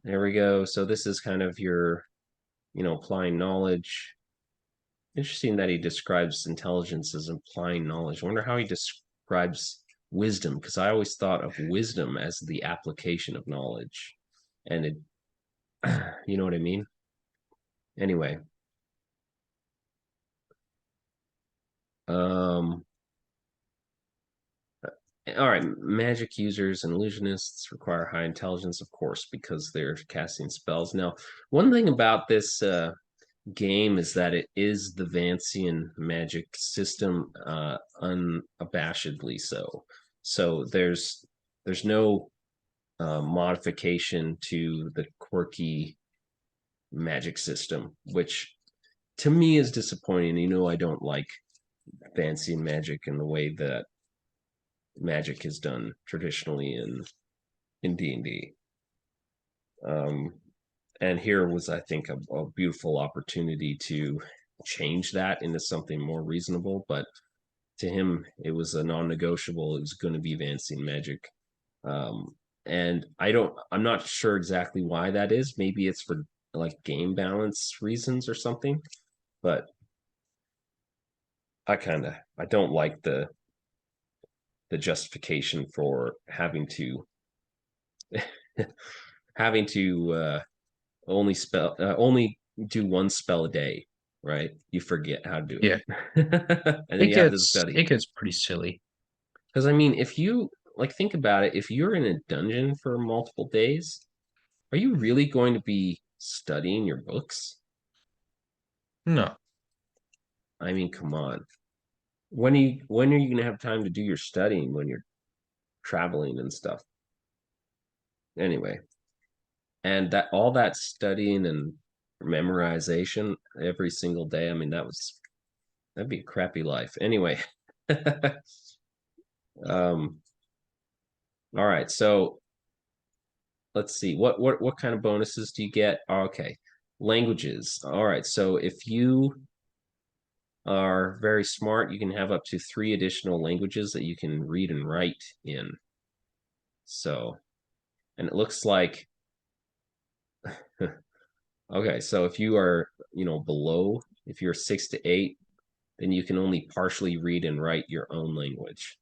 there we go. So this is kind of your, applying knowledge. Interesting that he describes intelligence as applying knowledge. I wonder how he describes wisdom, because I always thought of wisdom as the application of knowledge. And it, you know what I mean? Anyway, um, all right, magic users and illusionists require high intelligence, of course, because they're casting spells. Now, one thing about this game is that it is the Vancian magic system, unabashedly so. So there's no modification to the quirky magic system, which to me is disappointing. I don't like Vancian magic in the way that magic is done traditionally in D&D. And here was, I think, a beautiful opportunity to change that into something more reasonable. But to him, it was a non-negotiable. It was going to be Vancian magic. And I'm not sure exactly why that is. Maybe it's for like game balance reasons or something. But I don't like the justification for having to having to only do one spell a day, right? You forget how to do Yeah, it. And then you have to study. it gets pretty silly. Because I mean, if you like think about it, if you're in a dungeon for multiple days, are you really going to be studying your books? No. I mean, come on. When are you gonna have time to do your studying when you're traveling and stuff? Anyway, and that all that studying and memorization every single day, I mean, that'd be a crappy life. Anyway, all right, so let's see. What kind of bonuses do you get? Okay. Languages. All right, so if you are very smart, you can have up to 3 additional languages that you can read and write in. So, and it looks like okay, so if you are, below, if you're 6 to 8, then you can only partially read and write your own language.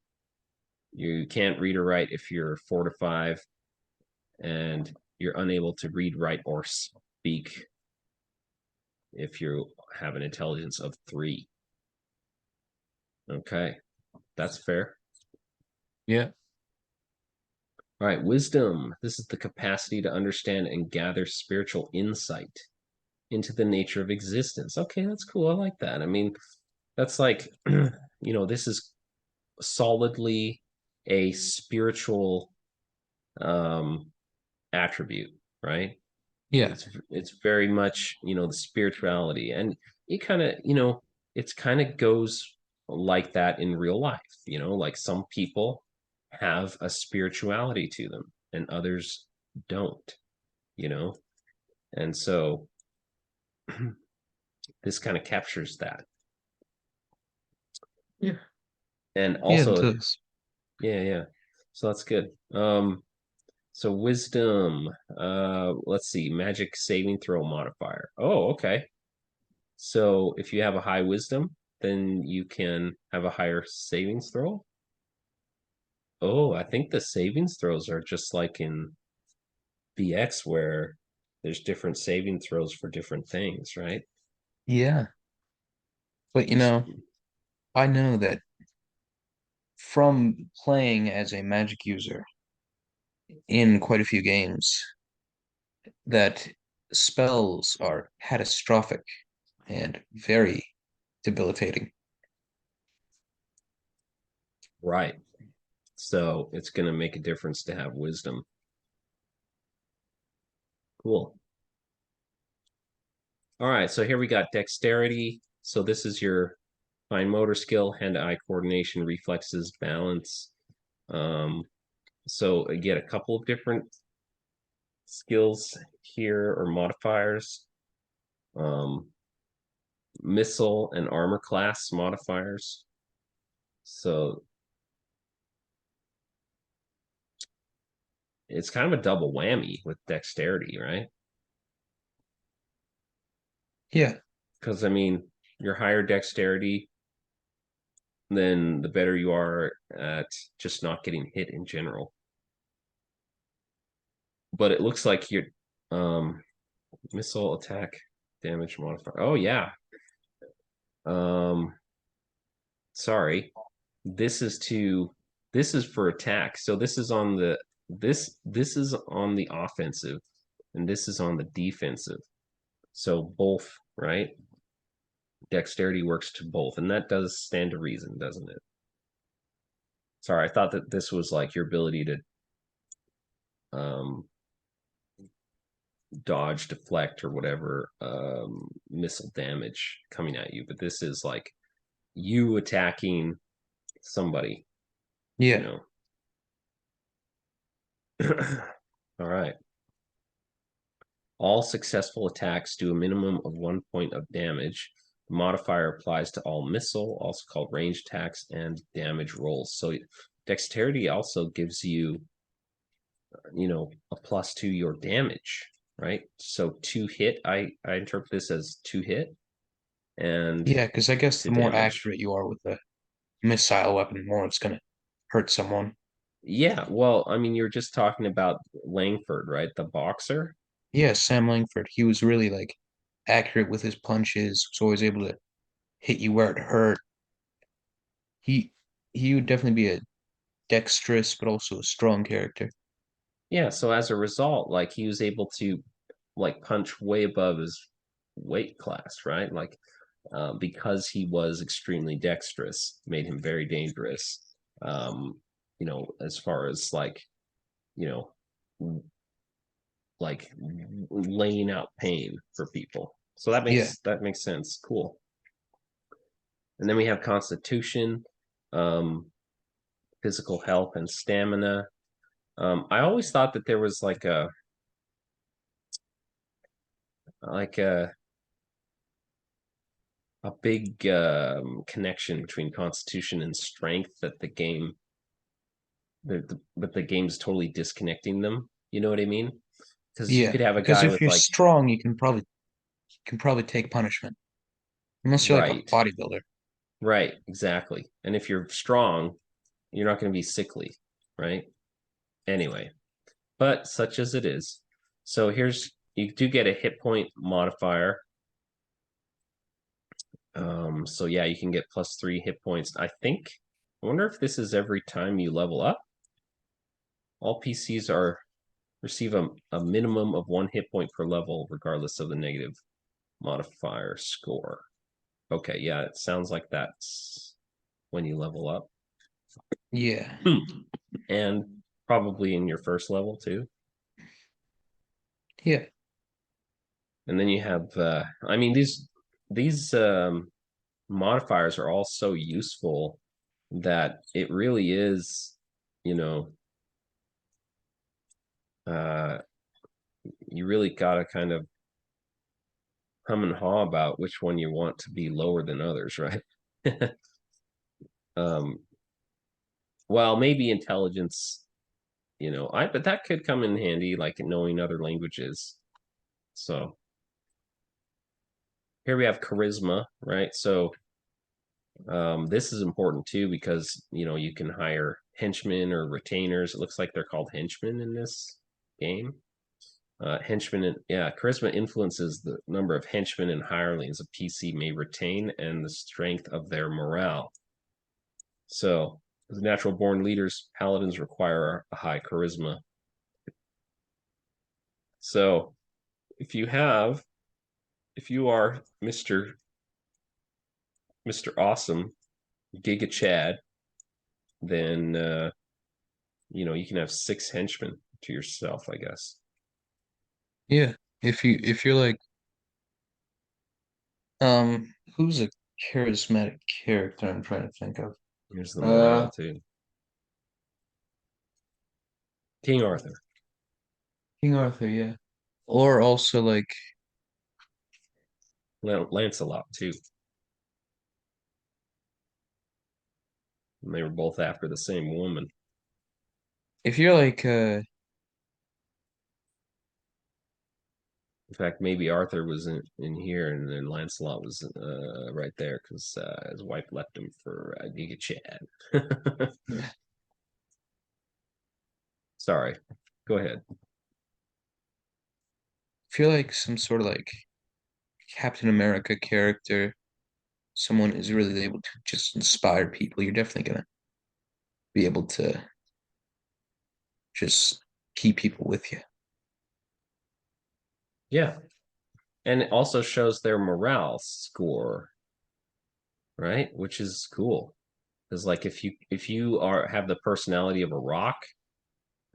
You can't read or write if you're 4 to 5, and you're unable to read, write, or speak if you have an intelligence of 3. Okay, that's fair. Yeah. All right, wisdom. This is the capacity to understand and gather spiritual insight into the nature of existence. Okay, that's cool. I like that. I mean, that's like, this is solidly a spiritual attribute, right? Yeah. It's very much, the spirituality, and it kind of, it's kind of goes like that in real life, like some people have a spirituality to them and others don't, you know. And so this kind of captures that. Yeah. And Yeah, it also, does. yeah. So that's good. So wisdom, let's see, magic saving throw modifier. Oh, okay. So if you have a high wisdom, then you can have a higher savings throw. Oh, I think the savings throws are just like in BX where there's different saving throws for different things, right? Yeah. But Just I know that from playing as a magic user in quite a few games, that spells are catastrophic and very debilitating. right. So it's going to make a difference to have wisdom. Cool. All right, so here we got dexterity. So this is your fine motor skill, hand-eye coordination, reflexes, balance. So you get a couple of different skills here or modifiers. Missile and armor class modifiers. So it's kind of a double whammy with dexterity, right? Yeah. Because I mean, your higher dexterity, then the better you are at just not getting hit in general. But it looks like your missile attack damage modifier. Oh yeah. Um sorry. This is to this is for attack. So this is on the this is on the offensive and this is on the defensive. So both, right? Dexterity works to both, and that does stand to reason, doesn't it? Sorry, I thought that this was like your ability to um dodge, deflect, or whatever missile damage coming at you, but this is like you attacking somebody, you Yeah. know. All right. All successful attacks do a minimum of 1 point of damage. The modifier applies to all missile, also called range attacks, and damage rolls. So dexterity also gives you, a plus to your damage, right? So two hit, I interpret this as two hit and Yeah, because I guess to the more damage. accurate you are with a missile weapon, the more it's gonna hurt someone. Yeah, well, I mean, you're just talking about Langford, right? The boxer. Yeah, Sam Langford, he was really like accurate with his punches, was always able to hit you where it hurt. He he would definitely be a dexterous but also a strong character. Yeah, so as a result, like he was able to like punch way above his weight class, right? Like because he was extremely dexterous, made him very dangerous. As far as like, you know, like laying out pain for people. So that Yeah. makes sense. Cool. And then we have Constitution, um, physical health, and stamina. I always thought that there was like a big connection between Constitution and strength that but the game's totally disconnecting them. You know what I mean? Because you Yeah, could have a because guy if with you're like strong, you can probably take punishment. Unless you're like a right, bodybuilder. right, exactly. And if you're strong, you're not going to be sickly, right? Anyway, but such as it is. So here's you do get a hit point modifier. So yeah, you can get +3 hit points. I wonder if this is every time you level up. All PCs are receive a minimum of 1 hit point per level, regardless of the negative modifier score. Okay, yeah, it sounds like that's when you level up. Yeah. And probably in your first level too. Yeah. And then you have, I mean, these modifiers are all so useful that it really is, you know, uh, you really gotta kind of hum and haw about which one you want to be lower than others, right? um, well, maybe intelligence, but that could come in handy, like knowing other languages. So here we have charisma, right? So this is important too because you can hire henchmen or retainers. It looks like they're called henchmen in this game. Henchmen, yeah, charisma influences the number of henchmen and hirelings a PC may retain and the strength of their morale. So, as natural born leaders, paladins require a high charisma. So, if you are Mr. Awesome, Giga Chad, then you can have 6 henchmen to yourself, I guess. Yeah. If you're like who's a charismatic character I'm trying to think of? Here's the Uh morale too. King Arthur. King Arthur, yeah. Or also like Lancelot too. And they were both after the same woman. if you're like In fact, maybe Arthur was in here, and then Lancelot was right there because his wife left him for Giga Chad. Sorry, go ahead. if you're like some sort of like Captain America character, someone who's really able to just inspire people, you're definitely gonna be able to just keep people with you. Yeah, and it also shows their morale score, right? Which is cool. Because like if you have the personality of a rock,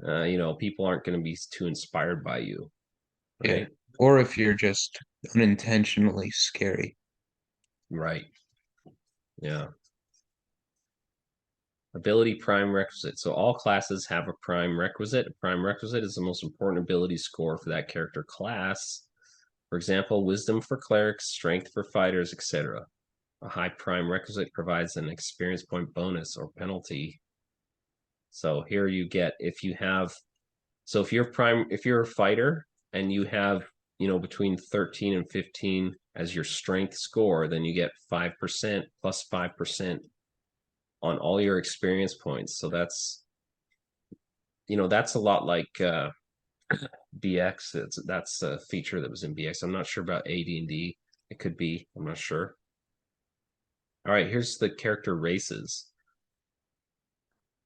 people aren't going to be too inspired by you, Yeah. right? Or if you're just unintentionally scary. Right. Yeah. Ability prime requisite. So all classes have a prime requisite. A prime requisite is the most important ability score for that character class. For example, wisdom for clerics, strength for fighters, etc. A high prime requisite provides an experience point bonus or penalty. So here you get if you're a fighter and you have, between 13 and 15 as your strength score, then you get 5% plus 5% on all your experience points. So that's a lot like BX. That's a feature that was in BX. I'm not sure about AD&D. It could be. I'm not sure. All right, here's the character races.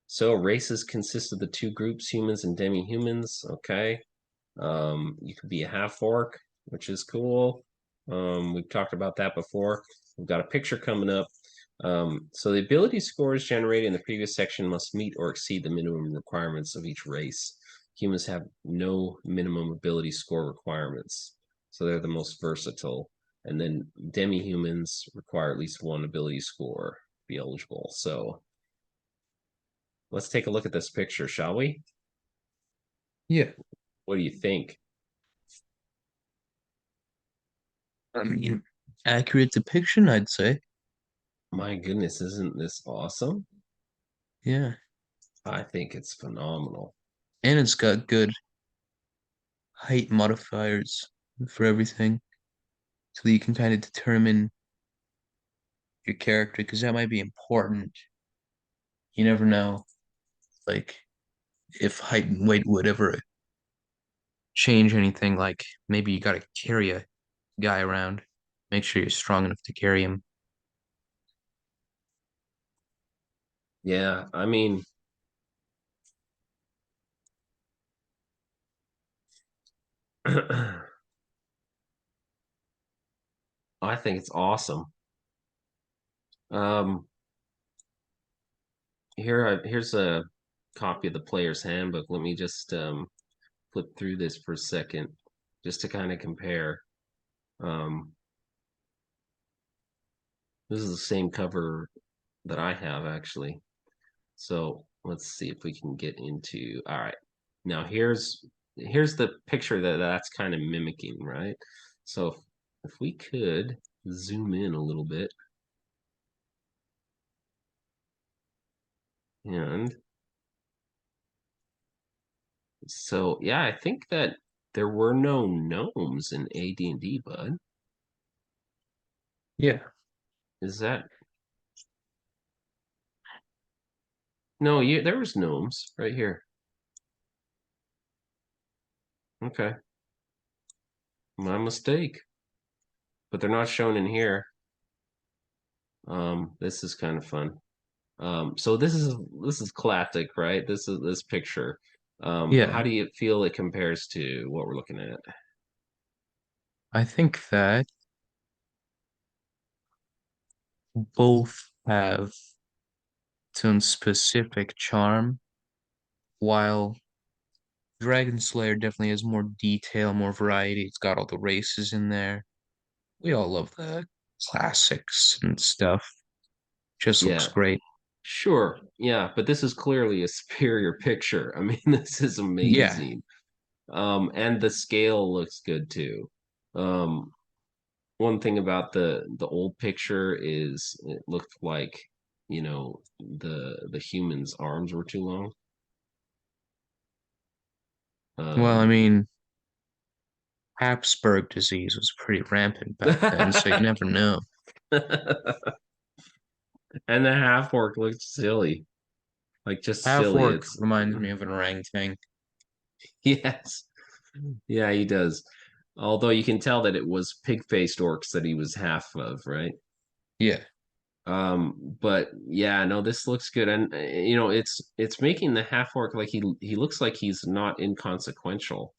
So races consist of the two groups, humans and demi-humans. Okay. You could be a half orc, which is cool. We've talked about that before. We've got a picture coming up. So the ability scores generated in the previous section must meet or exceed the minimum requirements of each race. Humans have no minimum ability score requirements, so they're the most versatile. And then demi-humans require at least one ability score to be eligible. So let's take a look at this picture, shall we? Yeah. What do you think? I mean, accurate depiction, I'd say. My goodness, isn't this awesome? Yeah. I think it's phenomenal. And it's got good height modifiers for everything. So that you can kind of determine your character, because that might be important. You never know, like, if height and weight would ever change anything. Like, maybe you gotta carry a guy around. Make sure you're strong enough to carry him. Yeah, I mean, I think it's awesome. Um, here's a copy of the player's handbook. Let me just flip through this for a second. just to kind of compare. This is the same cover that I have actually. So let's see if we can get into. All right, now here's the picture that's kind of mimicking, right? So if we could zoom in a little bit, and so yeah, I think that there were no gnomes in AD&D, bud. Yeah. Is that no? You there was gnomes right here. Okay, my mistake. But they're not shown in here. This is kind of fun. So this is classic, right? This picture. How Yeah. do you feel it compares to what we're looking at? I think that both have some specific charm, while Dragonslayer definitely has more detail, more variety. It's got all the races in there. We all love the classics and stuff. Just looks Yeah, great. sure. Yeah, but this is clearly a superior picture. I mean, this is Yeah. amazing. And the scale looks good too. Um, one thing about the old picture is it looked like, the human's arms were too long. Well, I Um, mean, Habsburg disease was pretty rampant back then, so you never know. and the half orc looked silly, like just Half silly. orc It's reminds me of an orangutan. yes, yeah, he does. Although you can tell that it was pig-faced orcs that he was half of, right? Yeah. But yeah, no, this looks good, and it's making the half orc like he looks like he's not inconsequential,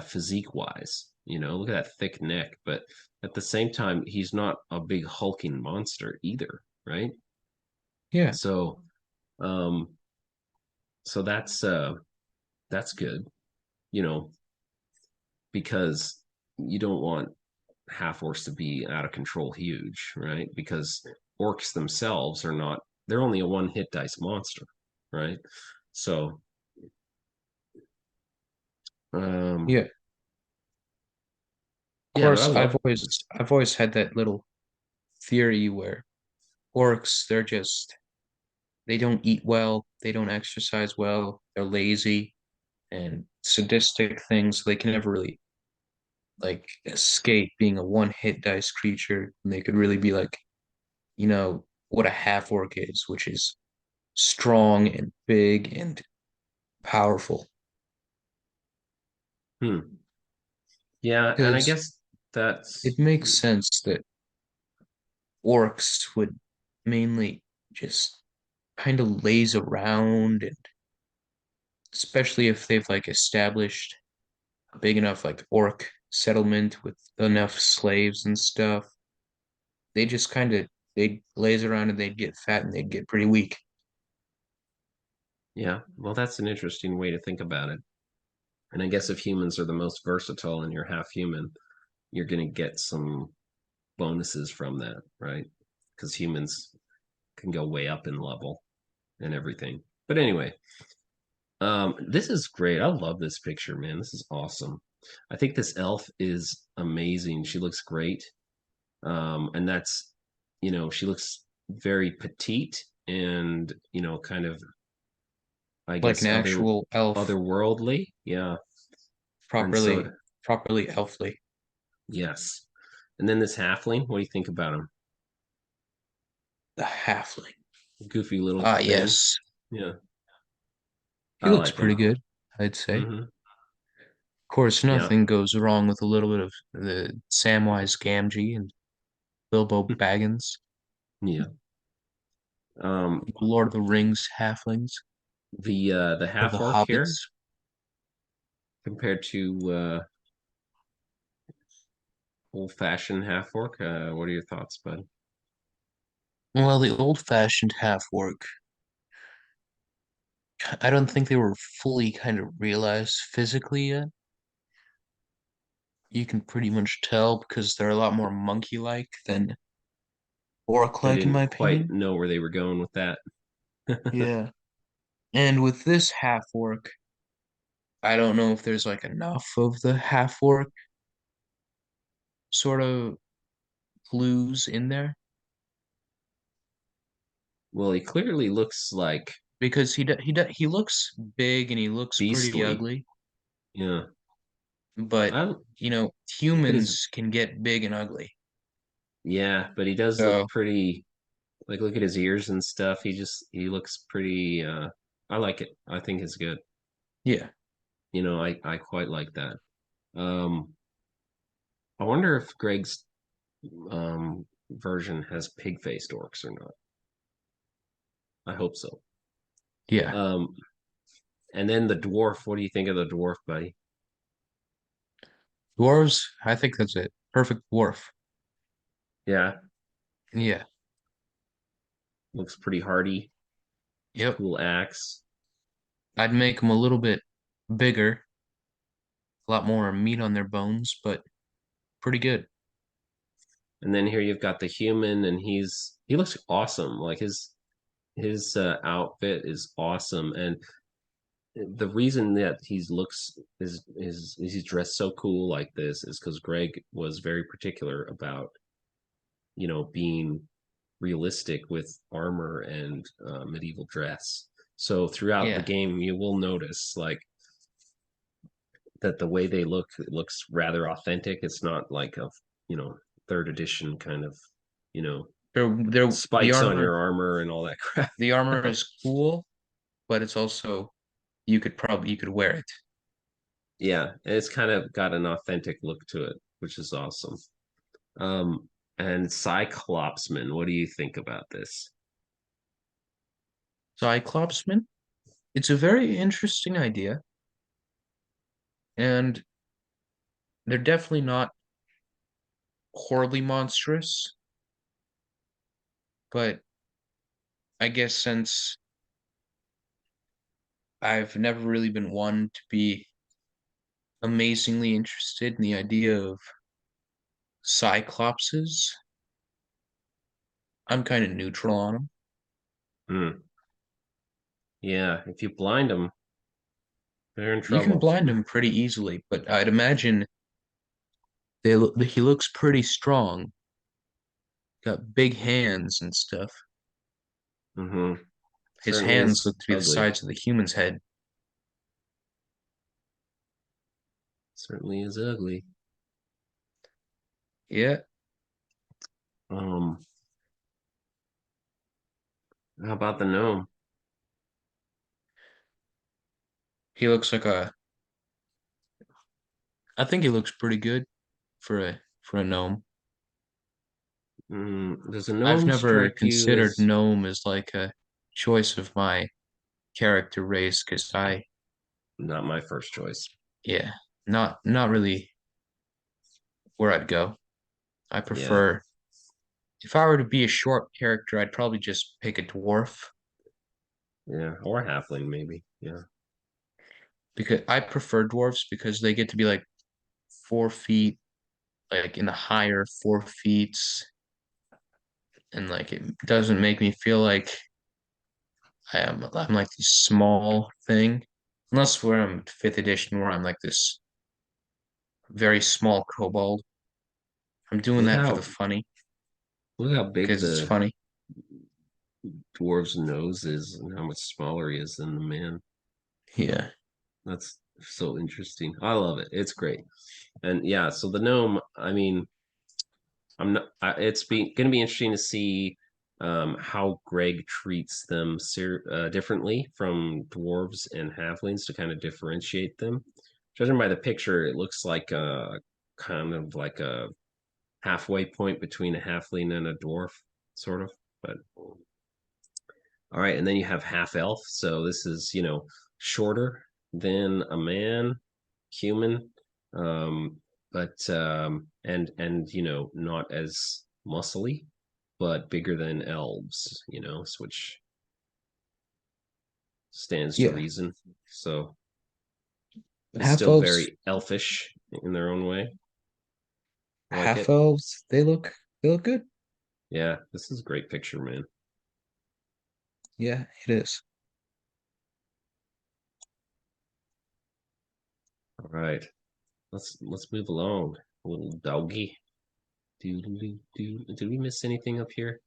physique wise. Look at that thick neck, but at the same time, he's not a big hulking monster either, right? Yeah. So, um, so that's good, you know, because you don't want half orcs to be out of control huge, right? Because orcs themselves are not, they're only a one hit dice monster, right? So, um, Yeah. Of yeah, but I course, love, I've always had that little theory where orcs, they don't eat well, they don't exercise well, they're lazy and sadistic things. So they can never really like escape being a one hit dice creature. And they could really be like, what a half orc is, which is strong and big and powerful. hmm. Yeah, and I Because guess that's, it makes sense that orcs would mainly just kind of laze around, and especially if they've like established a big enough like orc settlement with enough slaves and stuff, they just kind of they'd laze around and they'd get fat and they'd get pretty weak. yeah, well, that's an interesting way to think about it. And I guess if humans are the most versatile and you're half human, you're going to get some bonuses from that, right? Because humans can go way up in level and everything. But anyway, this is great. I love this picture, man. This is awesome. I think this elf is amazing. She looks great. And that's, she looks very petite and, kind of, I Like guess, an actual elf, otherworldly. Yeah. And so, properly elfly. yes. And then this halfling, what do you think about him? The halfling. Goofy little Ah, thing. yes. Yeah. He I looks like pretty him. good, I'd say. Of Hmm. course, Yeah. nothing goes wrong with a little bit of the Samwise Gamgee and Bilbo Baggins, Yeah. Um, Lord of the Rings halflings, the or half the orc here hobbits. compared to old fashioned half orc. What are your thoughts, bud? Well, the old-fashioned half-orc, I don't think they were fully kind of realized physically yet. You can pretty much tell because they're a lot more monkey-like than I orc-like, in my didn't quite opinion. know where they were going with that. Yeah. And with this half-orc, I don't know if there's like enough of the half-orc sort of clues in there Well, he clearly looks like because he looks big and he looks pretty beastly. ugly, Yeah. but I look at his humans can get big and ugly. yeah, but he does look So, pretty like look at his ears and stuff. He looks pretty I like it. I think it's good. yeah. I quite like that. Um I wonder if Greg's version has pig-faced orcs or not. I hope so. Yeah. Um and then the dwarf, what do you think of the dwarf, buddy? Dwarves, I think that's it. Perfect dwarf. Yeah, Yeah. looks pretty hardy. Yep. Cool axe. I'd make them a little bit bigger, a lot more meat on their bones, but pretty good. And then here you've got the human, and he looks awesome. Like his outfit is awesome, and the reason that he's looks is he's dressed so cool like this is because Greg was very particular about being realistic with armor and medieval dress. So throughout the Yeah. game, you will notice like that the way they look, it looks rather authentic. It's not like a you know third edition kind of you know They're spikes on your armor and all that crap. the armor is cool, but it's also you could wear it. Yeah, it's kind of got an authentic look to it, which is awesome. And Cyclopsman, what do you think about this? Cyclopsman, it's a very interesting idea, and they're definitely not horribly monstrous, but I guess since I've never really been one to be amazingly interested in the idea of cyclopses, I'm kind of neutral on them. Hmm. Yeah, if you blind them, they're in You can trouble. blind them pretty easily, but I'd imagine he looks pretty strong. Got big hands and stuff. Hmm. His Certainly hands is look to be the ugly. size of the human's head. Certainly is ugly. Yeah, Um, how about the gnome? he looks like a. I think he looks pretty good for a gnome. Does a I've gnome never strike you considered as gnome as like a choice of my character race because not my first choice? yeah, not really where I'd go. I Yeah, prefer if I were to be a short character, I'd probably just pick a dwarf yeah, or halfling maybe. Yeah. because I prefer dwarfs because they get to be like 4 feet, like in the higher 4 feet, and like it doesn't make me feel like I'm like this small thing. Unless where I'm fifth edition where I'm like this very small kobold. I'm doing Look that for the how funny look how big because it's the funny. dwarf's nose is and how much smaller he is than the man. Yeah. That's so interesting. I love it. It's great. And yeah, so the gnome, I mean, I'm not. It's going to be interesting to see how Greg treats them differently from dwarves and halflings to kind of differentiate them. Judging by the picture, it looks like a kind of like a halfway point between a halfling and a dwarf, sort of. But all right, and then you have half elf. So this is shorter than a man, human, but and not as muscly, but bigger than elves. Which stands to Yeah. reason. So, but Half still elves very elfish in their own way. Like half it? elves, they look good. Yeah, this is a great picture, man. Yeah, it is. All right. Let's move along. Little doggy. Did we miss anything up here?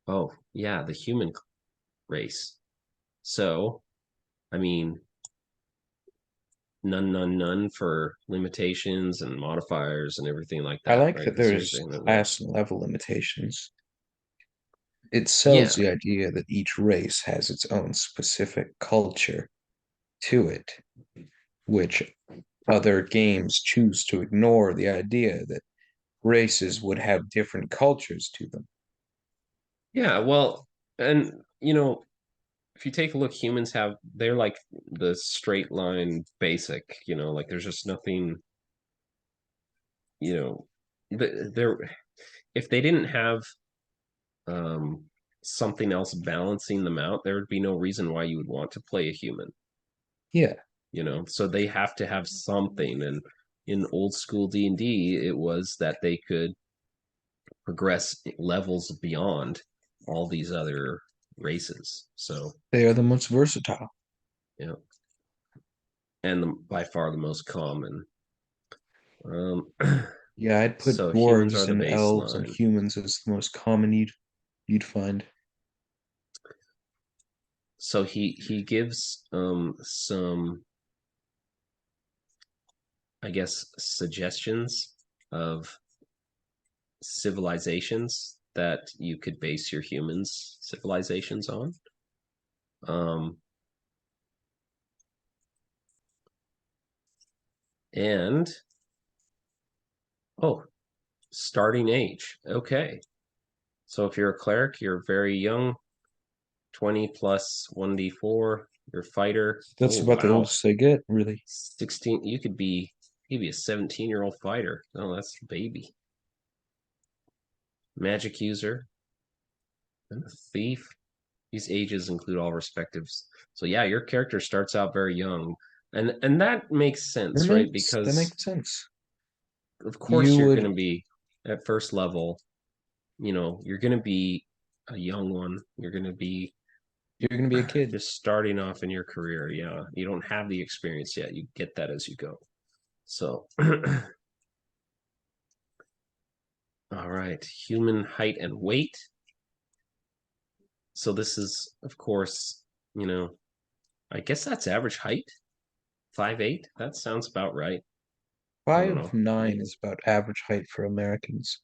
Oh, yeah, the human race. So, I mean, none for limitations and modifiers and everything like I that, like right? that This there's everything that class works. and level limitations. It Yeah, sells the idea that each race has its own specific culture to it, which other games choose to ignore the idea that races would have different cultures to them. yeah. Well, and if you take a look, humans they're like the straight line basic. Like there's just nothing. You know, they're if they didn't have um something else balancing them out, there would be no reason why you would want to play a human. Yeah, So they have to have something. And in old school D&D, it was that they could progress levels beyond all these other races. So, they are the most versatile. yeah, and by far the most common. Um, Yeah, I'd put so humans are dwarves the and elves and baseline. humans as the most common you'd find. So he gives some, I guess, suggestions of civilizations that you could base your humans civilizations on. Um, and oh, starting age. Okay. So if you're a cleric, you're very young, 20 plus 1d4, you're a fighter. That's Oh about the wow. oldest they get, really. 16, you could be a 17-year-old fighter. Oh, that's a baby. Magic user and a thief. These ages include all respectives. So yeah, your character starts out very young. And that makes That sense, right? makes that Because makes sense. of course You you're going would to be at first level, you're going to be a young one. You're going to be you're gonna be a kid. just starting off in your career. Yeah, you don't have the experience yet. You get that as you go. So, all right, human height and weight. So this is, of course, I guess that's average height. 5'8". That sounds about right. I don't know. 5'9" is about average height for Americans.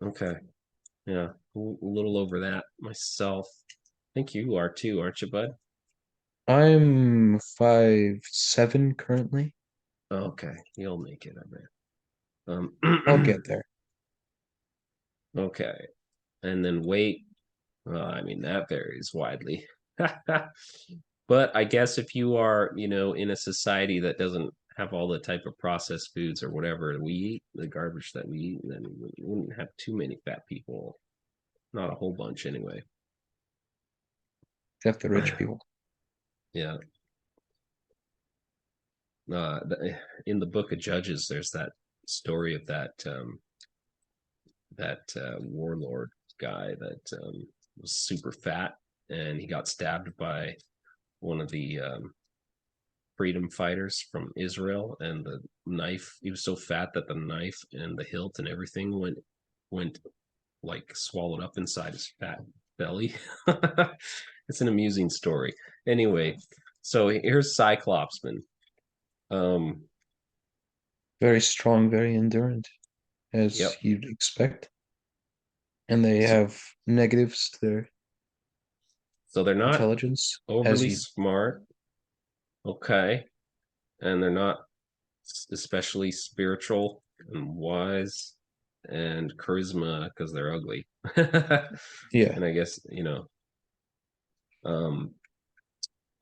Okay. Yeah, a little over that myself. I think you are too, aren't you, bud? I'm 5'7" currently. Okay, you'll make it, I bet. I'll get there. Okay, and then weight. Well, I mean that varies widely. But I guess if you are, in a society that doesn't have all the type of processed foods or whatever we eat, the garbage that we eat, then we wouldn't have too many fat people. Not a whole bunch anyway. Except the rich people. Yeah. In the book of Judges, there's that story of that warlord guy that was super fat, and he got stabbed by one of the freedom fighters from Israel, and the knife. He was so fat that the knife and the hilt and everything went like swallowed up inside his fat belly. It's an amusing story. Anyway, so here's Cyclopsman. Um, Very strong, very endurant, as yep. you'd expect. And they So, have negatives to their so they're not intelligence, as overly you smart, okay, and they're not especially spiritual and wise and charisma because they're ugly. yeah. And I guess, um,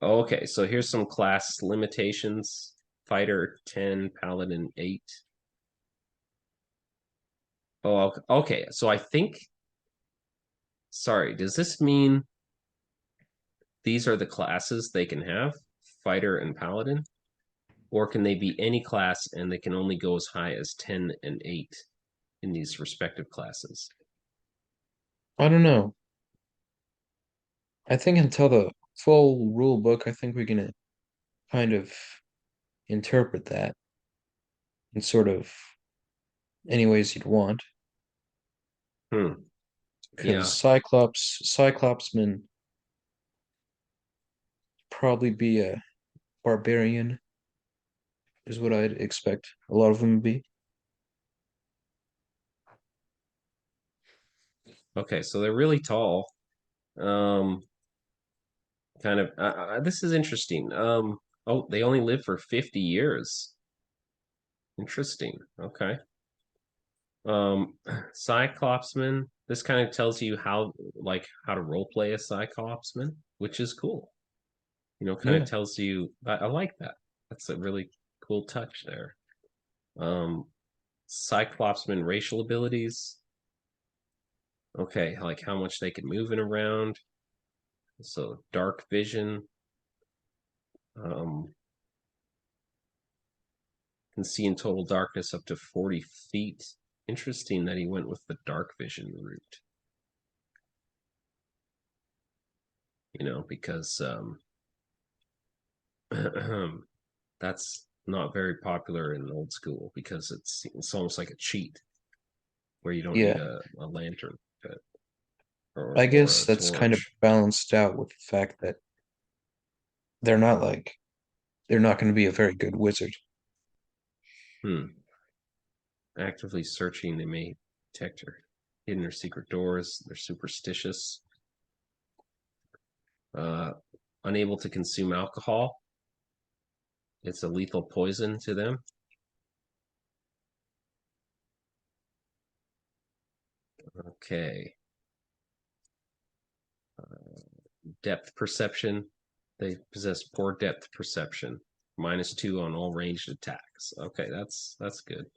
okay, so here's some class limitations. Fighter 10, Paladin 8. Oh, okay. So I think, sorry, does this mean these are the classes they can have? Fighter and Paladin? Or can they be any class and they can only go as high as 10 and 8 in these respective classes? I don't know. I think until the full rule book, I think we're gonna kind of interpret that in sort of any ways you'd want. Hmm. Because Yeah. Cyclopsman probably be a barbarian, is what I'd expect a lot of them to be. Okay, so they're really tall. Kind of. This is interesting. Oh, they only live for 50 years. Interesting. Okay. Cyclopsman. This kind of tells you how to role play a Cyclopsman, which is cool. Kind of Yeah. tells you. I like that. That's a really cool touch there. Cyclopsman racial abilities. Okay, like how much they can move in around. So dark vision. Can see in total darkness up to 40 feet. Interesting that he went with the dark vision route. Because that's not very popular in old school because it's almost like a cheat where you don't need Yeah. a lantern or, I or guess a that's kind of torch. balanced out with the fact that they're not they're not going to be a very good wizard. Actively searching, they may detect her hidden or secret doors. They're superstitious. Unable to consume alcohol. It's a lethal poison to them. Okay. Depth perception. They possess poor depth perception. -2 on all ranged attacks. Okay, that's good.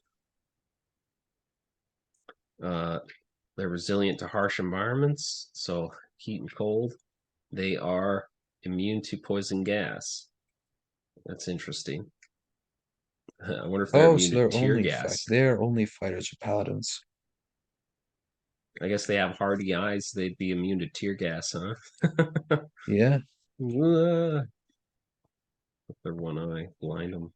They're resilient to harsh environments, so heat and cold. They are immune to poison gas. That's interesting. I wonder if they're Oh, immune so to tear gas. they're only fighters or paladins. I guess they have hardy eyes. They'd be immune to tear gas, huh? Yeah. With their one eye, blind them.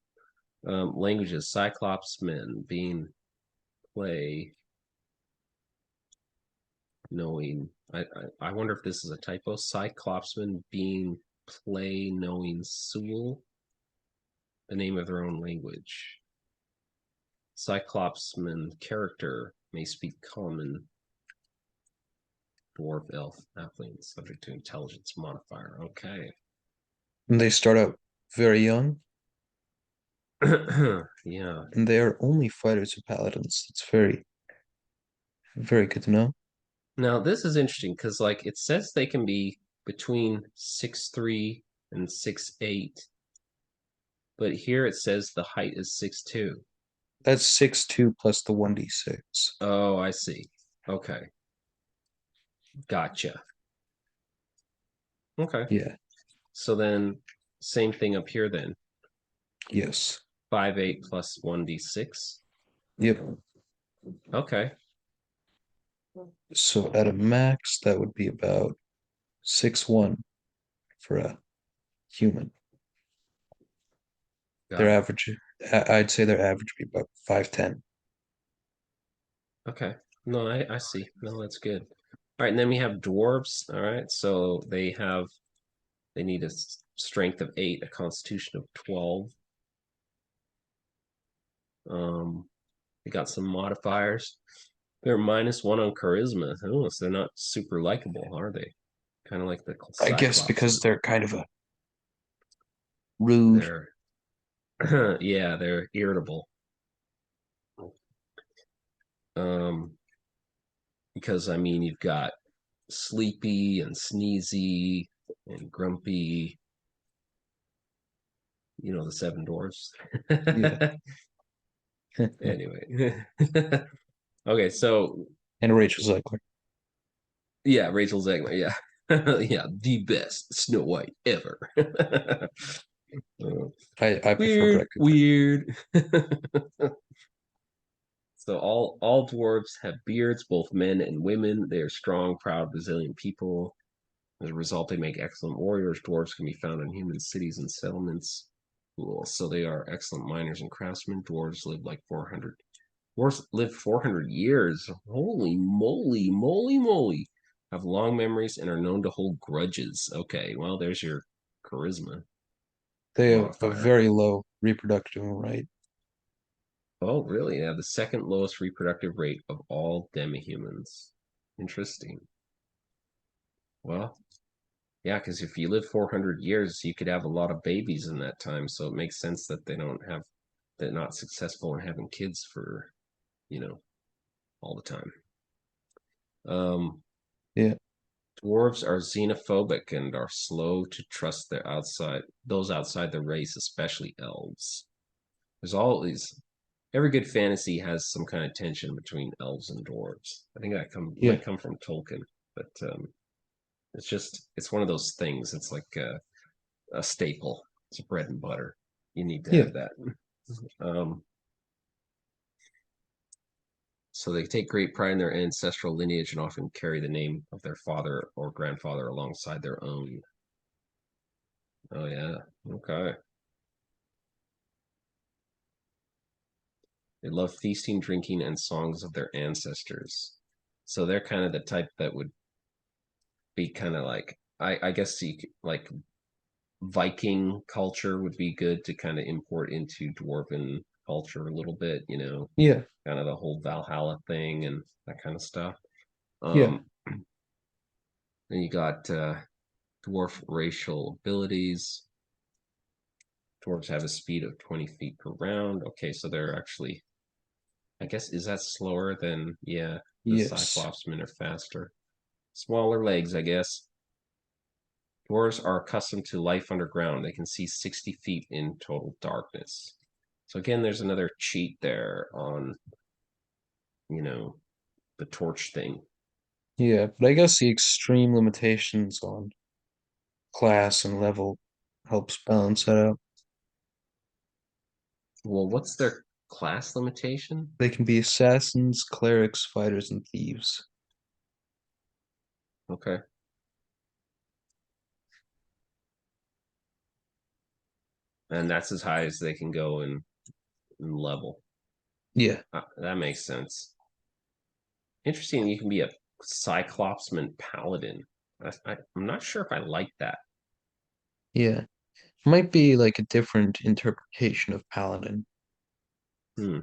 Languages: Cyclops men being play knowing. I wonder if this is a typo. Cyclopsmen being play knowing Sul, the name of their own language. Cyclopsman character may speak common, dwarf, elf, halfling, subject to intelligence modifier. Okay. And they start out very young, Yeah. and they are only fighters or paladins. It's very, very good to know. Now this is interesting because it says they can be between 6'3" and 6'8", but here it says the height is 6'2". That's 6'2" plus the 1d6. Oh, I see. Okay. Gotcha. Okay. Yeah. So then same thing up here then. Yes. 5'8" plus 1d6. Yep. Okay. So at a max, that would be about 6'1" for a human. Their Got it. average, I'd say their average would be about 5'10". Okay. No, I see. No, that's good. All right, and then we have dwarves. All right, so they need a strength of 8, a constitution of 12. They got some modifiers. They're -1 on charisma. Oh, so they're not super likable, are they? Kind of like the I guess because Cyclopsmen. they're kind of a rude. They're yeah, they're irritable. Um, because I mean you've got sleepy and sneezy and grumpy, the seven dwarfs. Yeah. Anyway. Okay, so And Rachel Zegler. yeah, Rachel Zegler, yeah. Yeah, the best Snow White ever. I prefer Weird, Draco. weird. So all dwarves have beards, both men and women. They are strong, proud, resilient people. As a result, they make excellent warriors. Dwarves can be found in human cities and settlements. Cool. So they are excellent miners and craftsmen. Dwarves live like 400. Dwarves live 400 years. Holy moly, moly, moly. Have long memories and are known to hold grudges. Okay, well, there's your charisma They have a modifier. very low reproductive rate. Oh, really? They have the second lowest reproductive rate of all demi-humans. Interesting. Well, yeah, because if you live 400 years, you could have a lot of babies in that time. So it makes sense that they're not successful in having kids for, all the time. Yeah. Dwarves are xenophobic and are slow to trust those outside the race, especially elves. There's always every good fantasy has some kind of tension between elves and dwarves. I think that Yeah. might come from Tolkien, but it's one of those things. It's like a staple. It's bread and butter. You need to Yeah. have that. So they take great pride in their ancestral lineage and often carry the name of their father or grandfather alongside their own. Oh yeah. Okay. They love feasting, drinking, and songs of their ancestors. So they're kind of the type that would be kind of like I guess like Viking culture would be good to kind of import into dwarven culture a little bit, Yeah. kind of the whole Valhalla thing and that kind of stuff. Yeah. Then you got dwarf racial abilities. Dwarves have a speed of 20 feet per round. Okay, so they're actually, I guess, is that slower than, yeah, the Yes. Cyclopsmen are faster. Smaller legs, I guess. Dwarves are accustomed to life underground. They can see 60 feet in total darkness. So again, there's another cheat there on, the torch thing. Yeah. But I guess the extreme limitations on class and level helps balance that out. Well, what's their class limitation? They can be assassins, clerics, fighters, and thieves. Okay. And that's as high as they can go in level. Yeah. That makes sense. Interesting. You can be a Cyclopsman paladin. I'm not sure if I like that. Yeah. Might be like a different interpretation of paladin. Okay.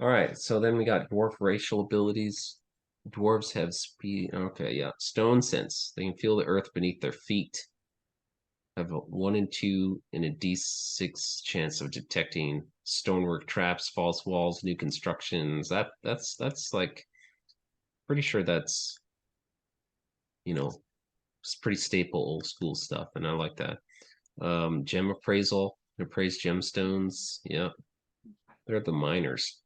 All right. So then we got dwarf racial abilities. Dwarves have speed. Okay, yeah. Stone sense. They can feel the earth beneath their feet. Have a 1 in 2 in a d6 chance of detecting stonework traps, false walls, new constructions. That's like pretty sure that's it's pretty staple old school stuff, and I like that. Gem appraisal, appraise gemstones. Yeah, they're the miners.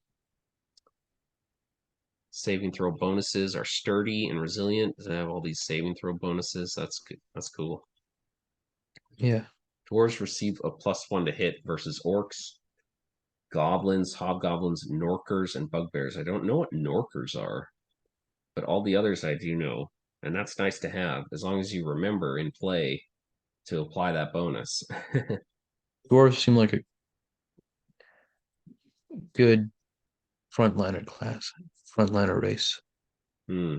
Saving throw bonuses are sturdy and resilient. They have all these saving throw bonuses. That's good. That's cool. Yeah. Dwarves receive a +1 to hit versus orcs, goblins, hobgoblins, norkers, and bugbears. I don't know what norkers are, but all the others I do know, and that's nice to have as long as you remember in play to apply that bonus. Dwarves seem like a good frontliner class, frontliner race. Hmm.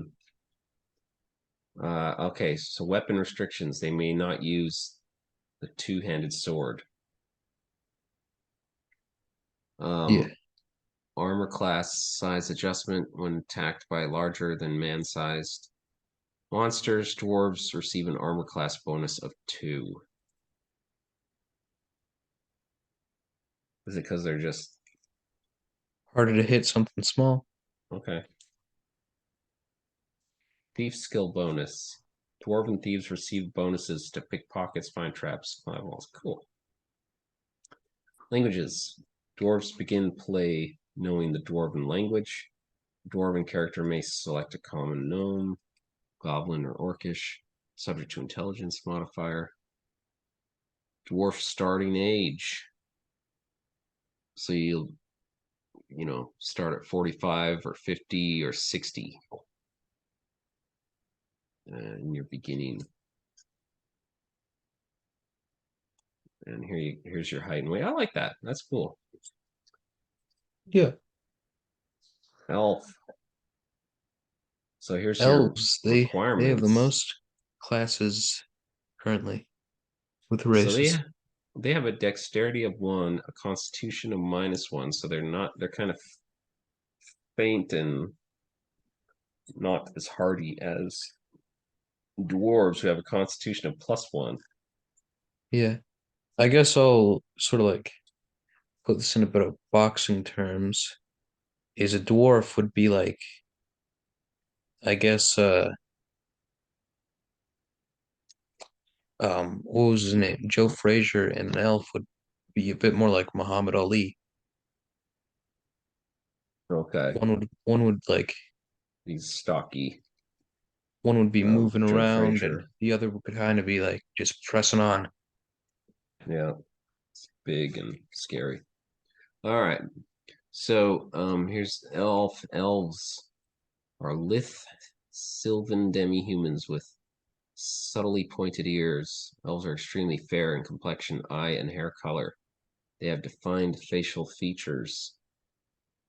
Okay, so weapon restrictions. They may not use the two-handed sword. Yeah. Armor class size adjustment when attacked by larger than man-sized monsters. Dwarves receive an armor class bonus of 2. Is it because they're just Harder to hit something small. okay? Thief skill bonus. Dwarven thieves receive bonuses to pickpockets, find traps, climb walls. Cool. Languages. Dwarves begin play knowing the Dwarven language. Dwarven character may select a common gnome, goblin, or orcish. Subject to intelligence modifier. Dwarf starting age. So you'll, start at 45 or 50 or 60 in your beginning. And here's your height and weight. I like that. That's cool. Yeah. Elf. So here's Elves, your they requirements. have the most classes currently with So races. they have a dexterity of 1, a constitution of -1, so they're kind of faint and not as hardy as dwarves who have a constitution of +1. Yeah. I guess I'll sort of like put this in a bit of boxing terms. Is a dwarf would be like, I guess, what was his name? Joe Frazier, and an elf would be a bit more like Muhammad Ali. Okay. One would like He's stocky. one would be moving Joe around, and Frazier. the other would kind of be like just pressing on. Yeah. It's big and scary. All right. So here's elves are lithe sylvan demi-humans with subtly pointed ears. Elves are extremely fair in complexion, eye, and hair color. They have defined facial features.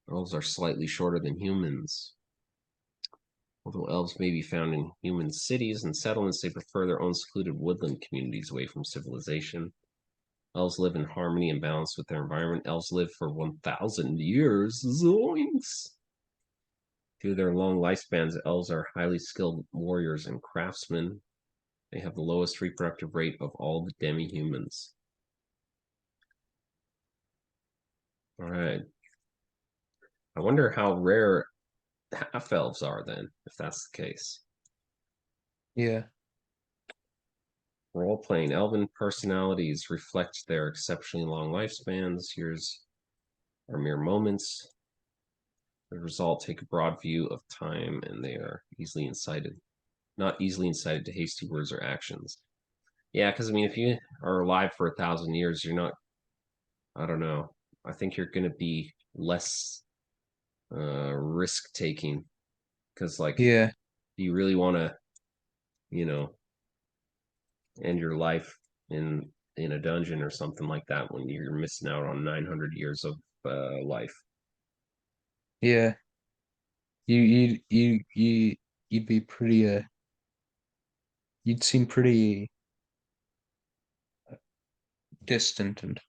Elves are slightly shorter than humans. Although elves may be found in human cities and settlements, they prefer their own secluded woodland communities away from civilization. Elves live in harmony and balance with their environment. Elves live for 1,000 years. Zoinks! Due to their long lifespans, elves are highly skilled warriors and craftsmen. They have the lowest reproductive rate of all the demi-humans. All right. I wonder how rare half-elves are then, if that's the case. Yeah. Role-playing elven personalities reflect their exceptionally long lifespans. Here's our mere moments. The result, take a broad view of time, and they are not easily incited to hasty words or actions. Yeah, because I mean, if you are alive for 1,000 years, you're not. I don't know. I think you're going to be less risk taking, because like, Yeah. do you really want to, end your life in a dungeon or something like that when you're missing out on 900 years of life? Yeah. You'd be pretty you'd seem pretty distant and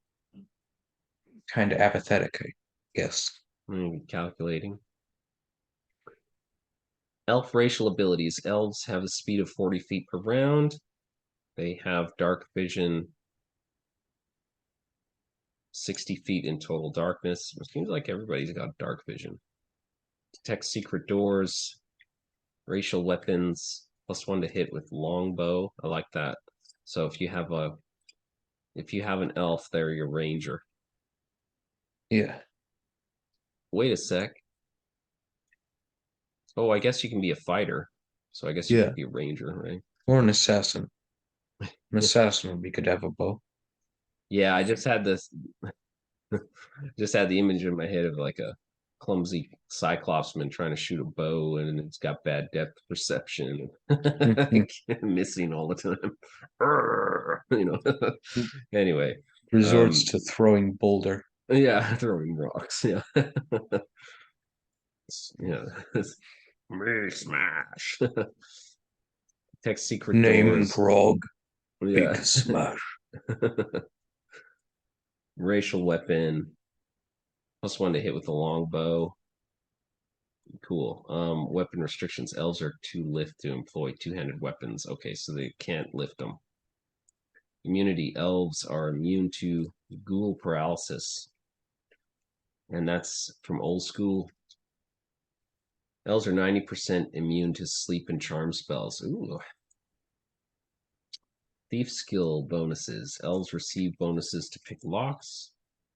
kind of apathetic, I guess. Calculating. Elf racial abilities. Elves have a speed of 40 feet per round. They have dark vision, 60 feet in total darkness. It seems like everybody's got dark vision. Detect secret doors, racial weapons, +1 to hit with longbow. I like that. So if you have an elf, they're your ranger. Yeah. Wait a sec. Oh, I guess you can be a fighter. So I guess you Yeah. could be a ranger, right? Or an assassin. An assassin would be good to have a bow. Yeah, I just had the image in my head of like a clumsy cyclopsman trying to shoot a bow, and it's got bad depth perception, missing all the time. Anyway, Resorts to throwing boulder. yeah, throwing rocks. Yeah, yeah. Me smash. Tech secret Name and doors. grog. Yeah. Big smash. Racial weapon. +1 to hit with a longbow. Cool. Weapon restrictions. Elves are too lithe to employ two-handed weapons. Okay, so they can't lift them. Immunity. Elves are immune to ghoul paralysis. And that's from old school. Elves are 90% immune to sleep and charm spells. Ooh. Thief skill bonuses. Elves receive bonuses to pick locks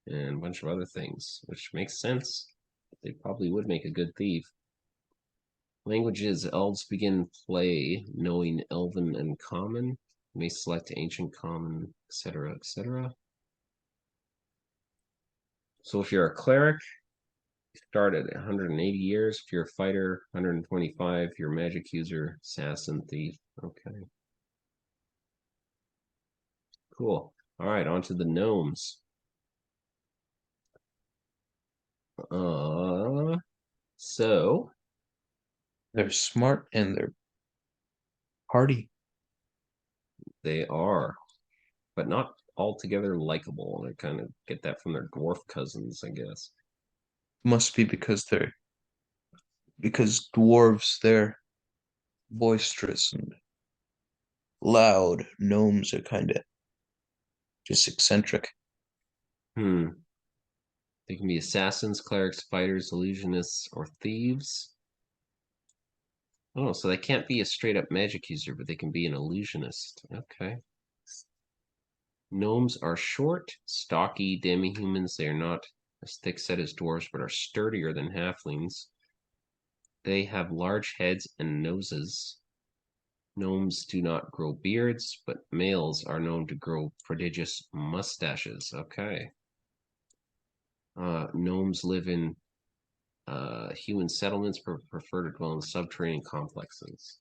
and a bunch of other things, which makes sense. They probably would make a good thief. Languages. Elves begin play knowing Elven and Common. May select Ancient Common, etc., etc. So if you're a cleric, you start at 180 years. If you're a fighter, 125. If you're a magic user, assassin, thief. Okay. Cool. All right, on to the gnomes. So They're smart and they're hardy. they are, but not altogether likable. They kind of get that from their dwarf cousins, I guess. Must be because dwarves, they're boisterous and loud. Gnomes are kind of just eccentric. Hmm. They can be assassins, clerics, fighters, illusionists, or thieves. Oh, so they can't be a straight up magic user, but they can be an illusionist. Okay. Gnomes are short, stocky demi-humans. They are not as thick-set as dwarves, but are sturdier than halflings. They have large heads and noses. Gnomes do not grow beards, but males are known to grow prodigious mustaches. Okay. Gnomes live in human settlements, but prefer to dwell in subterranean complexes.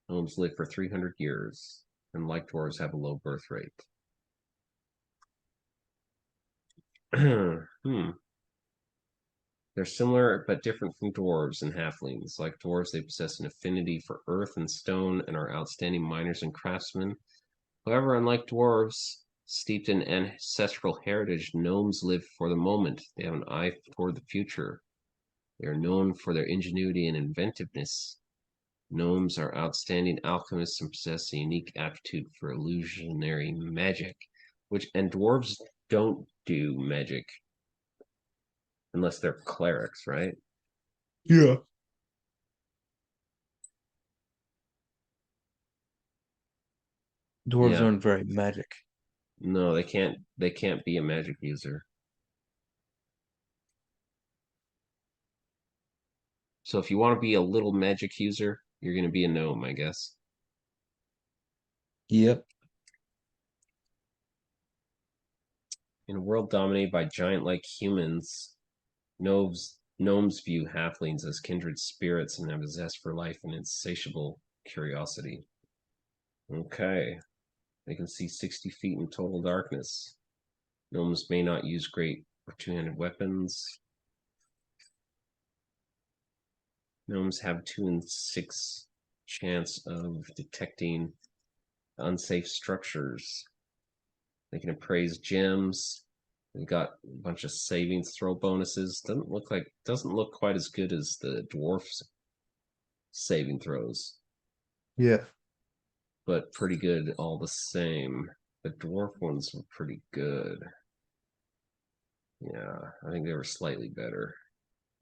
Gnomes live for 300 years, and like dwarves, have a low birth rate. They're similar but different from dwarves and halflings. Like dwarves, they possess an affinity for earth and stone and are outstanding miners and craftsmen. However, unlike dwarves, steeped in ancestral heritage, gnomes live for the moment. They have an eye toward the future. They are known for their ingenuity and inventiveness. Gnomes are outstanding alchemists and possess a unique aptitude for illusionary magic, and dwarves don't do magic unless they're clerics, right? Yeah. Dwarves Yeah. aren't very magic. No, they can't. They can't be a magic user. So if you want to be a little magic user, you're going to be a gnome, I guess. Yep. In a world dominated by giant-like humans, gnomes view halflings as kindred spirits and have a zest for life and insatiable curiosity. Okay. They can see 60 feet in total darkness. Gnomes may not use great or two-handed weapons. Gnomes have 2 in 6 chance of detecting unsafe structures. They can appraise gems. They've got a bunch of savings throw bonuses. Doesn't look quite as good as the dwarfs saving throws, Yeah. but pretty good all the same. The dwarf ones were pretty good. Yeah, I think they were slightly better.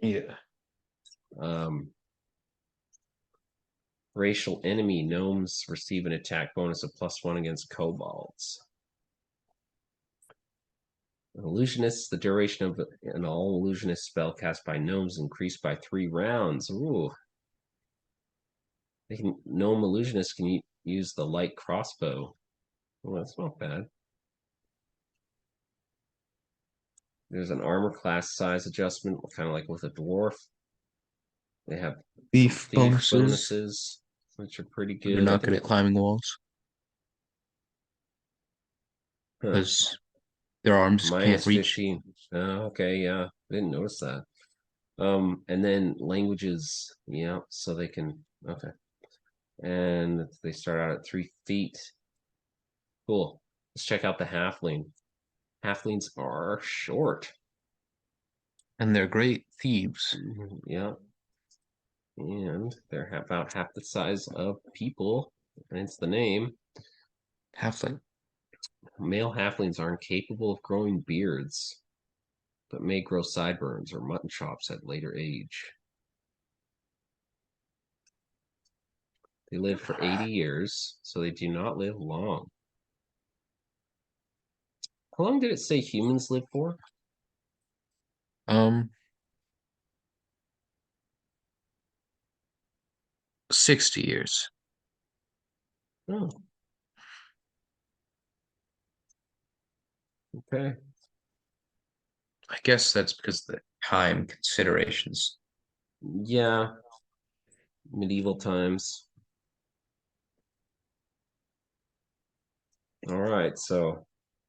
Yeah. Racial enemy gnomes receive an attack bonus of +1 against kobolds. Illusionists, the duration of an all illusionist spell cast by gnomes increased by 3 rounds. Ooh. Gnome illusionists can use the light crossbow. Well, that's not bad. There's an armor class size adjustment, kind of like with a dwarf. They have Beef bonuses, which are pretty good. They're not good at climbing walls because their arms can't reach. -15. Okay, yeah, I didn't notice that. And then languages, yeah, so they can, okay. And they start out at 3 feet. Cool. Let's check out the halfling. Halflings are short. And they're great thieves. Yeah. And they're about half the size of people. And it's the name. Halfling. Male halflings are incapable of growing beards, but may grow sideburns or mutton chops at later age. They live for 80 years, so they do not live long. How long did it say humans live for? 60 years. Oh, okay. I guess that's because of the time considerations. Yeah, medieval times. All right, so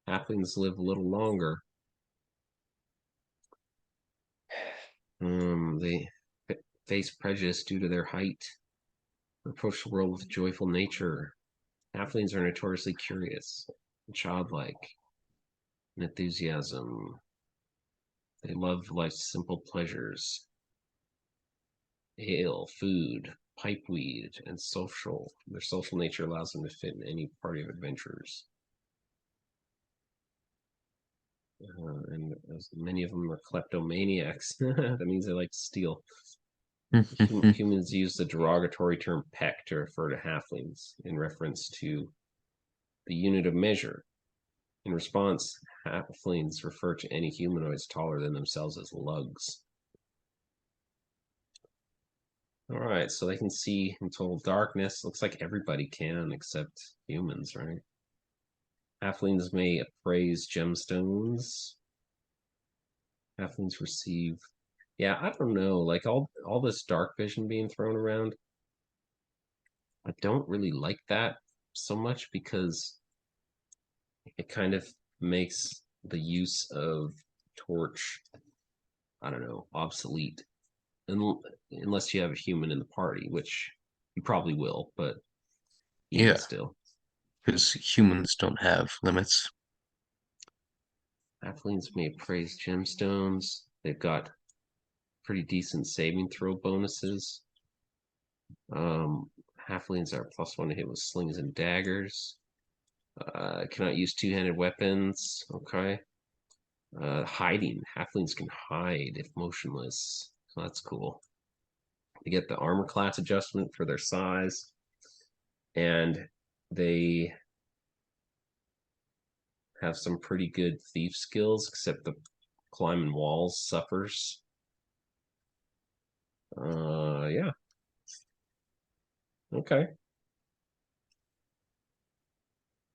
halflings live a little longer. They face prejudice due to their height, approach the world with a joyful nature. Halflings are notoriously curious, childlike, and enthusiasm. They love life's simple pleasures. Ale, food, pipeweed, and social. Their social nature allows them to fit in any party of adventurers. And as many of them are kleptomaniacs. That means they like to steal. Humans use the derogatory term peck to refer to halflings in reference to the unit of measure. In response, halflings refer to any humanoids taller than themselves as lugs. All right, so they can see in total darkness. Looks like everybody can except humans, right? Halflings may appraise gemstones. Halflings receive. Yeah, I don't know. Like all this dark vision being thrown around, I don't really like that so much because it kind of makes the use of torch, I don't know, obsolete. Unless you have a human in the party, which you probably will, but even Yeah, still. because humans don't have limits. Halflings may appraise gemstones. They've got pretty decent saving throw bonuses. Halflings are +1 to hit with slings and daggers. Cannot use two-handed weapons. Okay. Hiding. Halflings can hide if motionless. So that's cool. They get the armor class adjustment for their size. And they have some pretty good thief skills, except the climbing walls suffers. Yeah. Okay.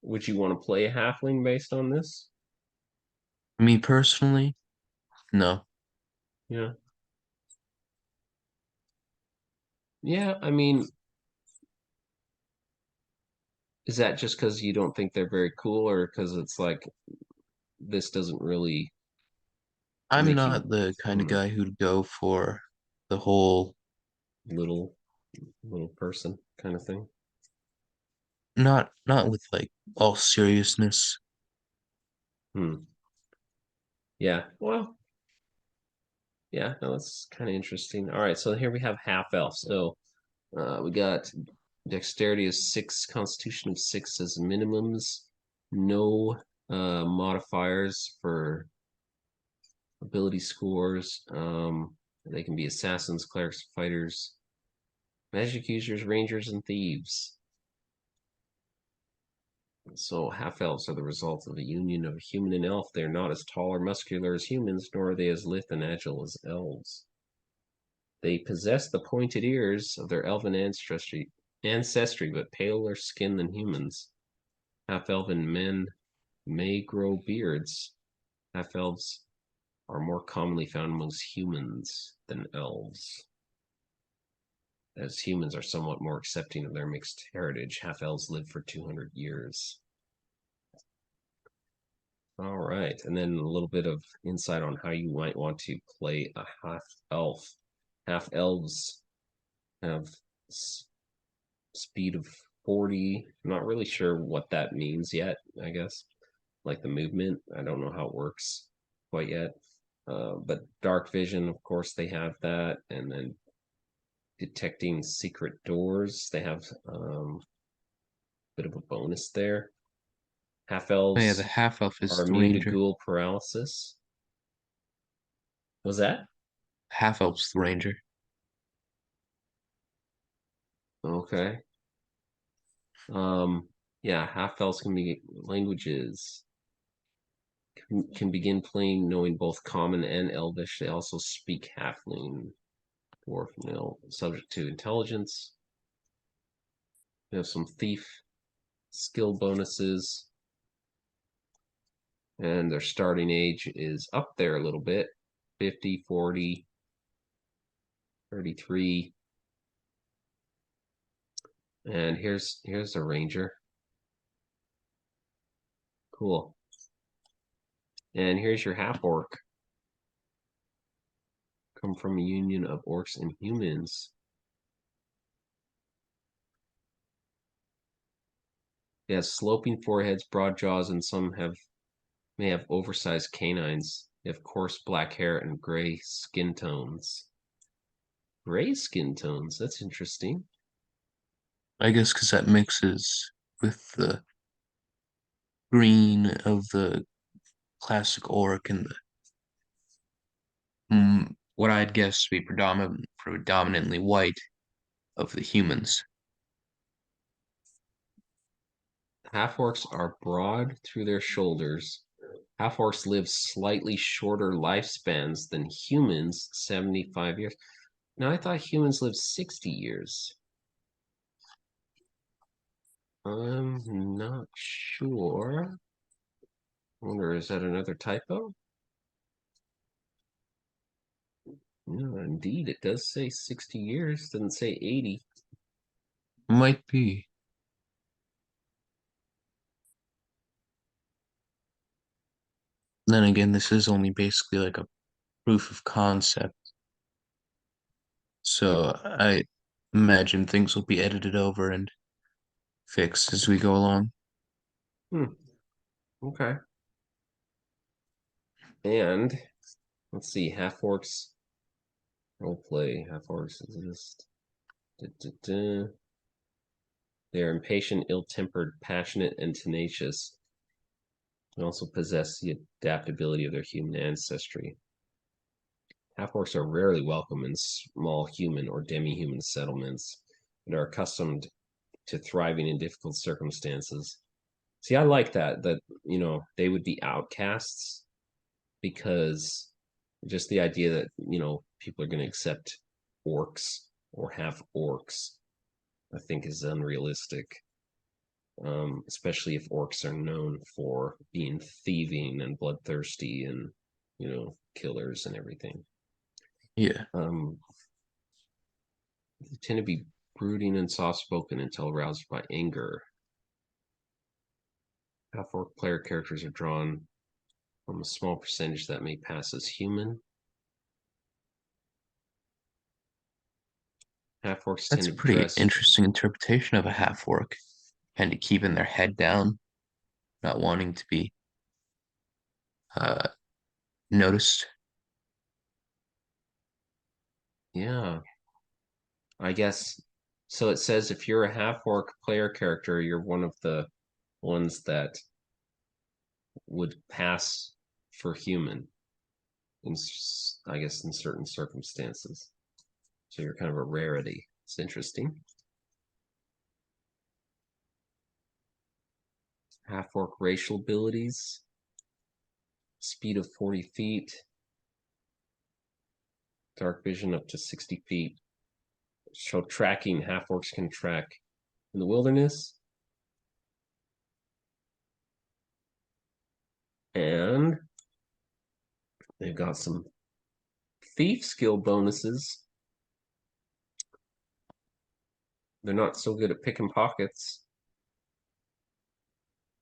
Would you want to play a halfling based on this? Me personally, no. Yeah. Yeah, I mean, is that just because you don't think they're very cool, or because it's like this doesn't really I'm make you not the kind of guy who'd go for the whole little person kind of thing? not with like all seriousness. Hmm. Yeah. Well, yeah, no, that's kind of interesting. All right, so here we have half elf. So we got dexterity is 6, constitution of 6 as minimums, no modifiers for ability scores. They can be assassins, clerics, fighters, magic users, rangers, and thieves. So half elves are the result of a union of human and elf. They are not as tall or muscular as humans, nor are they as lithe and agile as elves. They possess the pointed ears of their elven ancestry, but paler skin than humans. Half-elven men may grow beards. Half-elves are more commonly found amongst humans than elves. As humans are somewhat more accepting of their mixed heritage, half-elves live for 200 years. All right, and then a little bit of insight on how you might want to play a half-elf. Half-elves have speed of 40. I'm not really sure what that means yet, I guess. Like the movement, I don't know how it works quite yet. But dark vision, of course, they have that. And then detecting secret doors, they have a bit of a bonus there. Half Oh yeah, the elves half elf is are the immune to ranger. ghoul paralysis. Was that? Half elf's the ranger. Okay. Yeah, half elves can be languages. Can begin playing knowing both common and elvish. They also speak halfling, dwarf, nil, subject to intelligence. We have some thief skill bonuses. And their starting age is up there a little bit. 50, 40, 33. And here's a ranger. Cool. And here's your half orc. Come from a union of orcs and humans. It has sloping foreheads, broad jaws, and some may have oversized canines. They have coarse black hair and gray skin tones. Gray skin tones, that's interesting. I guess because that mixes with the green of the classic orc and the what I'd guess to be predominantly white of the humans. Half-orcs are broad through their shoulders. Half-orcs live slightly shorter lifespans than humans, 75 years. Now, I thought humans live 60 years. I'm not sure. I wonder, is that another typo? No, indeed, it does say 60 years. Doesn't say 80. Might be. Then again, this is only basically like a proof of concept. So I imagine things will be edited over and fixed as we go along. Okay. And let's see, half-orcs roleplay. Half-orcs exist. They are impatient, ill-tempered, passionate, and tenacious. And also possess the adaptability of their human ancestry. Half-orcs are rarely welcome in small human or demi-human settlements and are accustomed to thriving in difficult circumstances. See, I like that they would be outcasts, because just the idea that, people are going to accept orcs or half orcs, I think is unrealistic. Especially if orcs are known for being thieving and bloodthirsty and, killers and everything. Yeah. They tend to be brooding and soft-spoken until aroused by anger. Half-orc player characters are drawn from a small percentage that may pass as human. Half-orcs That's tend a to pretty dress. interesting interpretation of a half orc. Kind of keeping their head down, not wanting to be noticed. Yeah. I guess so. It says if you're a half-orc player character, you're one of the ones that would pass for human I guess in certain circumstances. So you're kind of a rarity. It's interesting. Half-orc racial abilities. Speed of 40 feet. Dark vision up to 60 feet. So tracking, half-orcs can track in the wilderness. And they've got some thief skill bonuses. They're not so good at picking pockets,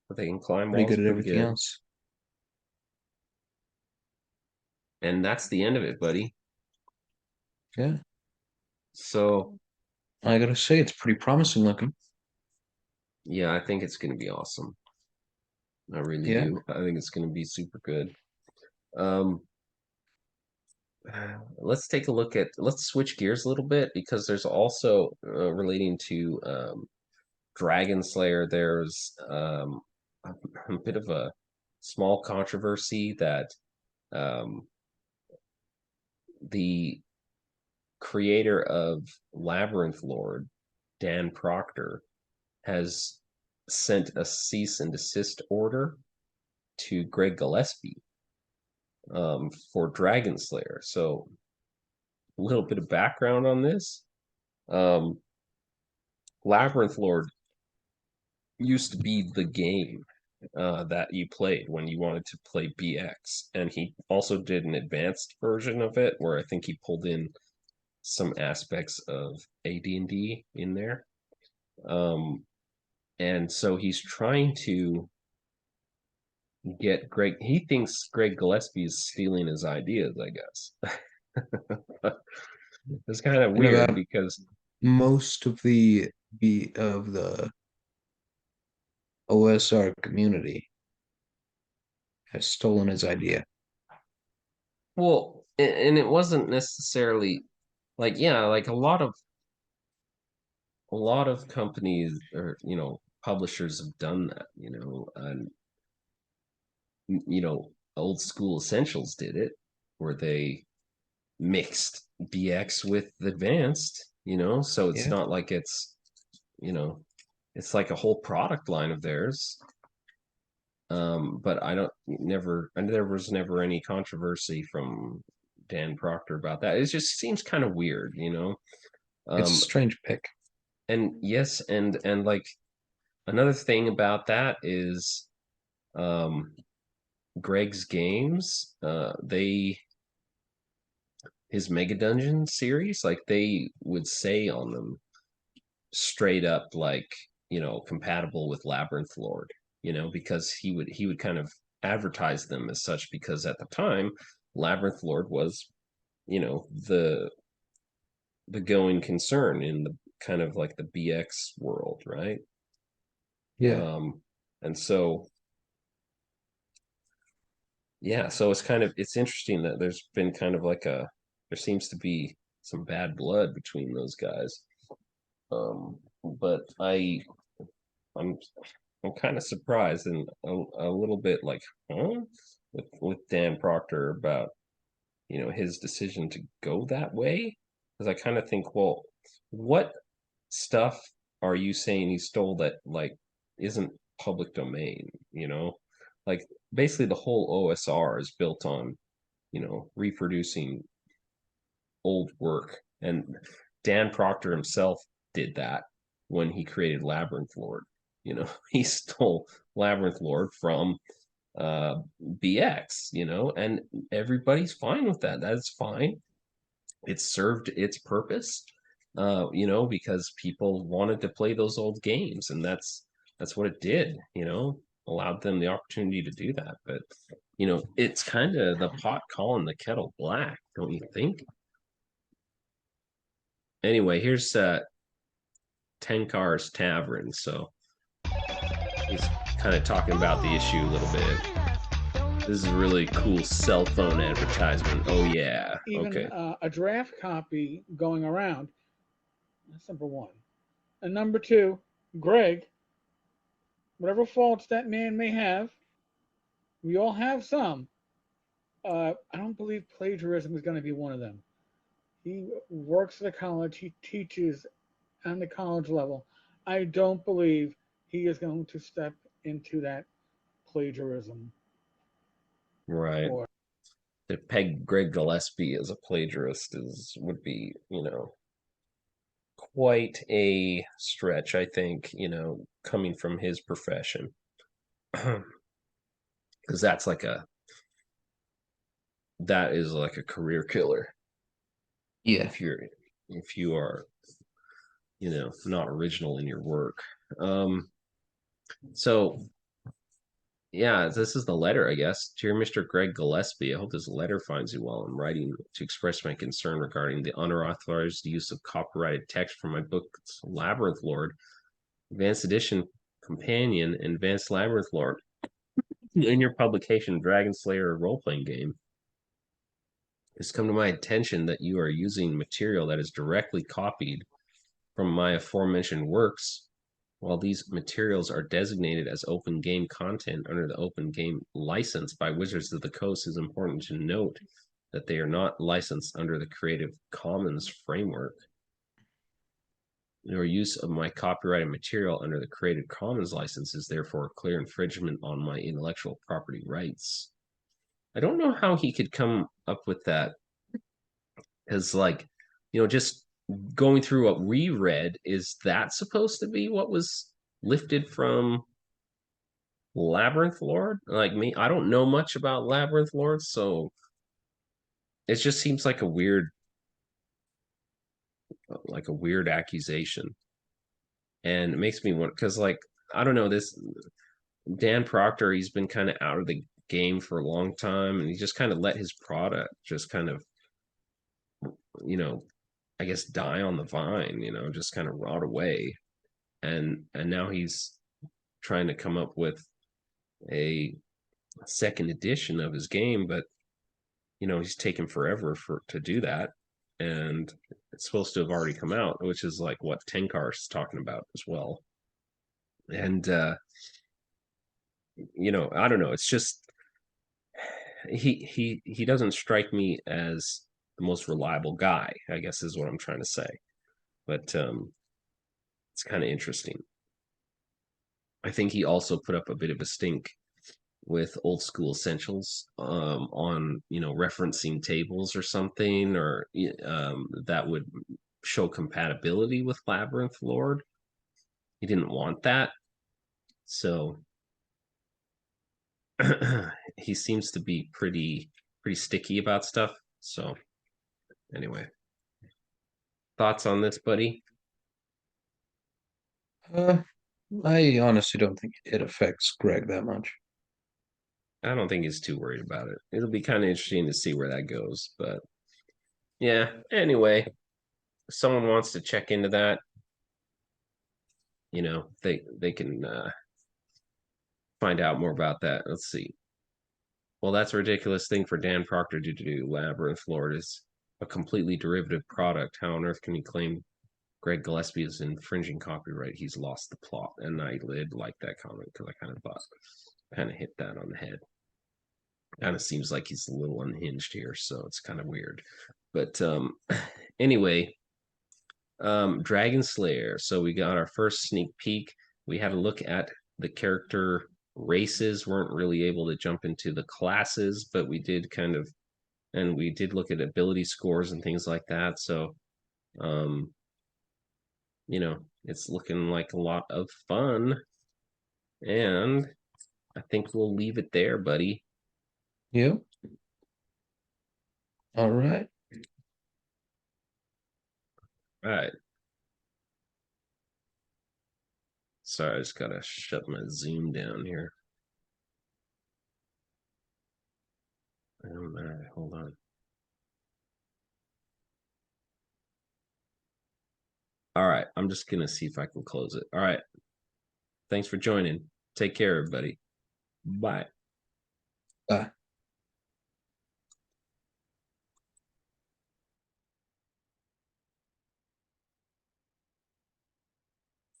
but they can climb Pretty walls good at pretty everything good. else. And that's the end of it, buddy. Yeah. So I gotta say, it's pretty promising looking. yeah, I think it's going to be awesome. I really Yeah. do. I think it's going to be super good. Let's take a look at, let's switch gears a little bit, because there's also relating to Dragonslayer, there's a bit of a small controversy that the creator of Labyrinth Lord, Dan Proctor, has sent a cease and desist order to Greg Gillespie for Dragonslayer. So a little bit of background on this. Labyrinth Lord used to be the game that you played when you wanted to play BX. And he also did an advanced version of it where I think he pulled in some aspects of AD&D in there. And so he's trying to get Greg. He thinks Greg Gillespie is stealing his ideas, I guess. It's kind of And weird about because most of the OSR community has stolen his idea. well, and it wasn't necessarily like yeah, like a lot of companies or publishers have done that, and old school essentials did it where they mixed BX with advanced, so it's Yeah. not like you know it's like a whole product line of theirs. But I don't never and there was never any controversy from Dan Proctor about that. It just seems kind of weird, It's a um strange pick. and yes, and like another thing about that is um Greg's games, his Mega Dungeon series, like they would say on them straight up, like, compatible with Labyrinth Lord, because he would kind of advertise them as such, because at the time Labyrinth Lord was, the going concern in the kind of like the BX world, right? Yeah. Um and so yeah, so it's interesting that there's been kind of like there seems to be some bad blood between those guys. But I'm I'm kind of surprised and a little bit like, huh, with Dan Proctor about his decision to go that way, because I kind of think, well, what stuff are you saying he stole that like isn't public domain? Like basically the whole OSR is built on reproducing old work, and Dan Proctor himself did that when he created Labyrinth Lord. He stole Labyrinth Lord from BX, and everybody's fine with that. That's fine. It served its purpose, because people wanted to play those old games, and that's what it did, allowed them the opportunity to do that. But it's kind of the pot calling the kettle black, don't you think? Anyway, here's Tenkar's Tavern. So he's kind of talking about the issue a little bit. This is a really cool cell phone advertisement. Oh yeah. Even Okay. a draft copy going around. That's number one. And number two, Greg, whatever faults that man may have, we all have some. I don't believe plagiarism is going to be one of them. He works at a college, he teaches on the college level. I don't believe he is going to step into that plagiarism. Right. Or To peg Greg Gillespie as a plagiarist would be, quite a stretch, I think, coming from his profession. Because that is like a career killer. Yeah. If you are, not original in your work. So yeah, this is the letter, I guess. Dear Mr. Greg Gillespie, I hope this letter finds you well. I'm writing to express my concern regarding the unauthorized use of copyrighted text from my books Labyrinth Lord, Advanced Edition Companion, and Advanced Labyrinth Lord in your publication Dragonslayer role-playing game. It's come to my attention that you are using material that is directly copied from my aforementioned works. While these materials are designated as open game content under the open game license by Wizards of the Coast, it is important to note that they are not licensed under the Creative Commons framework. Your use of my copyrighted material under the Creative Commons license is therefore a clear infringement on my intellectual property rights. I don't know how he could come up with that, because just going through what we read, is that supposed to be what was lifted from Labyrinth Lord. Like me, I don't know much about Labyrinth Lord, so it just seems like a weird accusation, and it makes me want because like I don't know this Dan Proctor. He's been kind of out of the game for a long time, and he just kind of let his product just kind of you know I guess die on the vine, just kind of rot away. And now he's trying to come up with a second edition of his game, but he's taken forever to do that. And it's supposed to have already come out, which is like what Tenkar is talking about as well. And I don't know, it's just he doesn't strike me as the most reliable guy, I guess is what I'm trying to say. But it's kind of interesting. I think he also put up a bit of a stink with Old School Essentials on referencing tables or something, or that would show compatibility with Labyrinth Lord. He didn't want that, so he seems to be pretty sticky about stuff. So anyway, thoughts on this, buddy? I honestly don't think it affects Greg that much. I don't think he's too worried about it. It'll be kind of interesting to see where that goes, but yeah. Anyway, if someone wants to check into that, they can find out more about that. Let's see. Well, that's a ridiculous thing for Dan Proctor to do. Labyrinth Lord is a completely derivative product. How on earth can he claim Greg Gillespie is infringing copyright? He's lost the plot. And I did like that comment because I kind of hit that on the head. Kind of seems like he's a little unhinged here, so it's kind of weird. But anyway, Dragonslayer. So we got our first sneak peek. We had a look at the character races. Weren't really able to jump into the classes, but we did and we did look at ability scores and things like that. So, it's looking like a lot of fun. And I think we'll leave it there, buddy. Yeah. All right. All right. Sorry, I just gotta shut my Zoom down here. All right, hold on. All right, I'm just gonna see if I can close it. All right. Thanks for joining. Take care, everybody. Bye. Bye.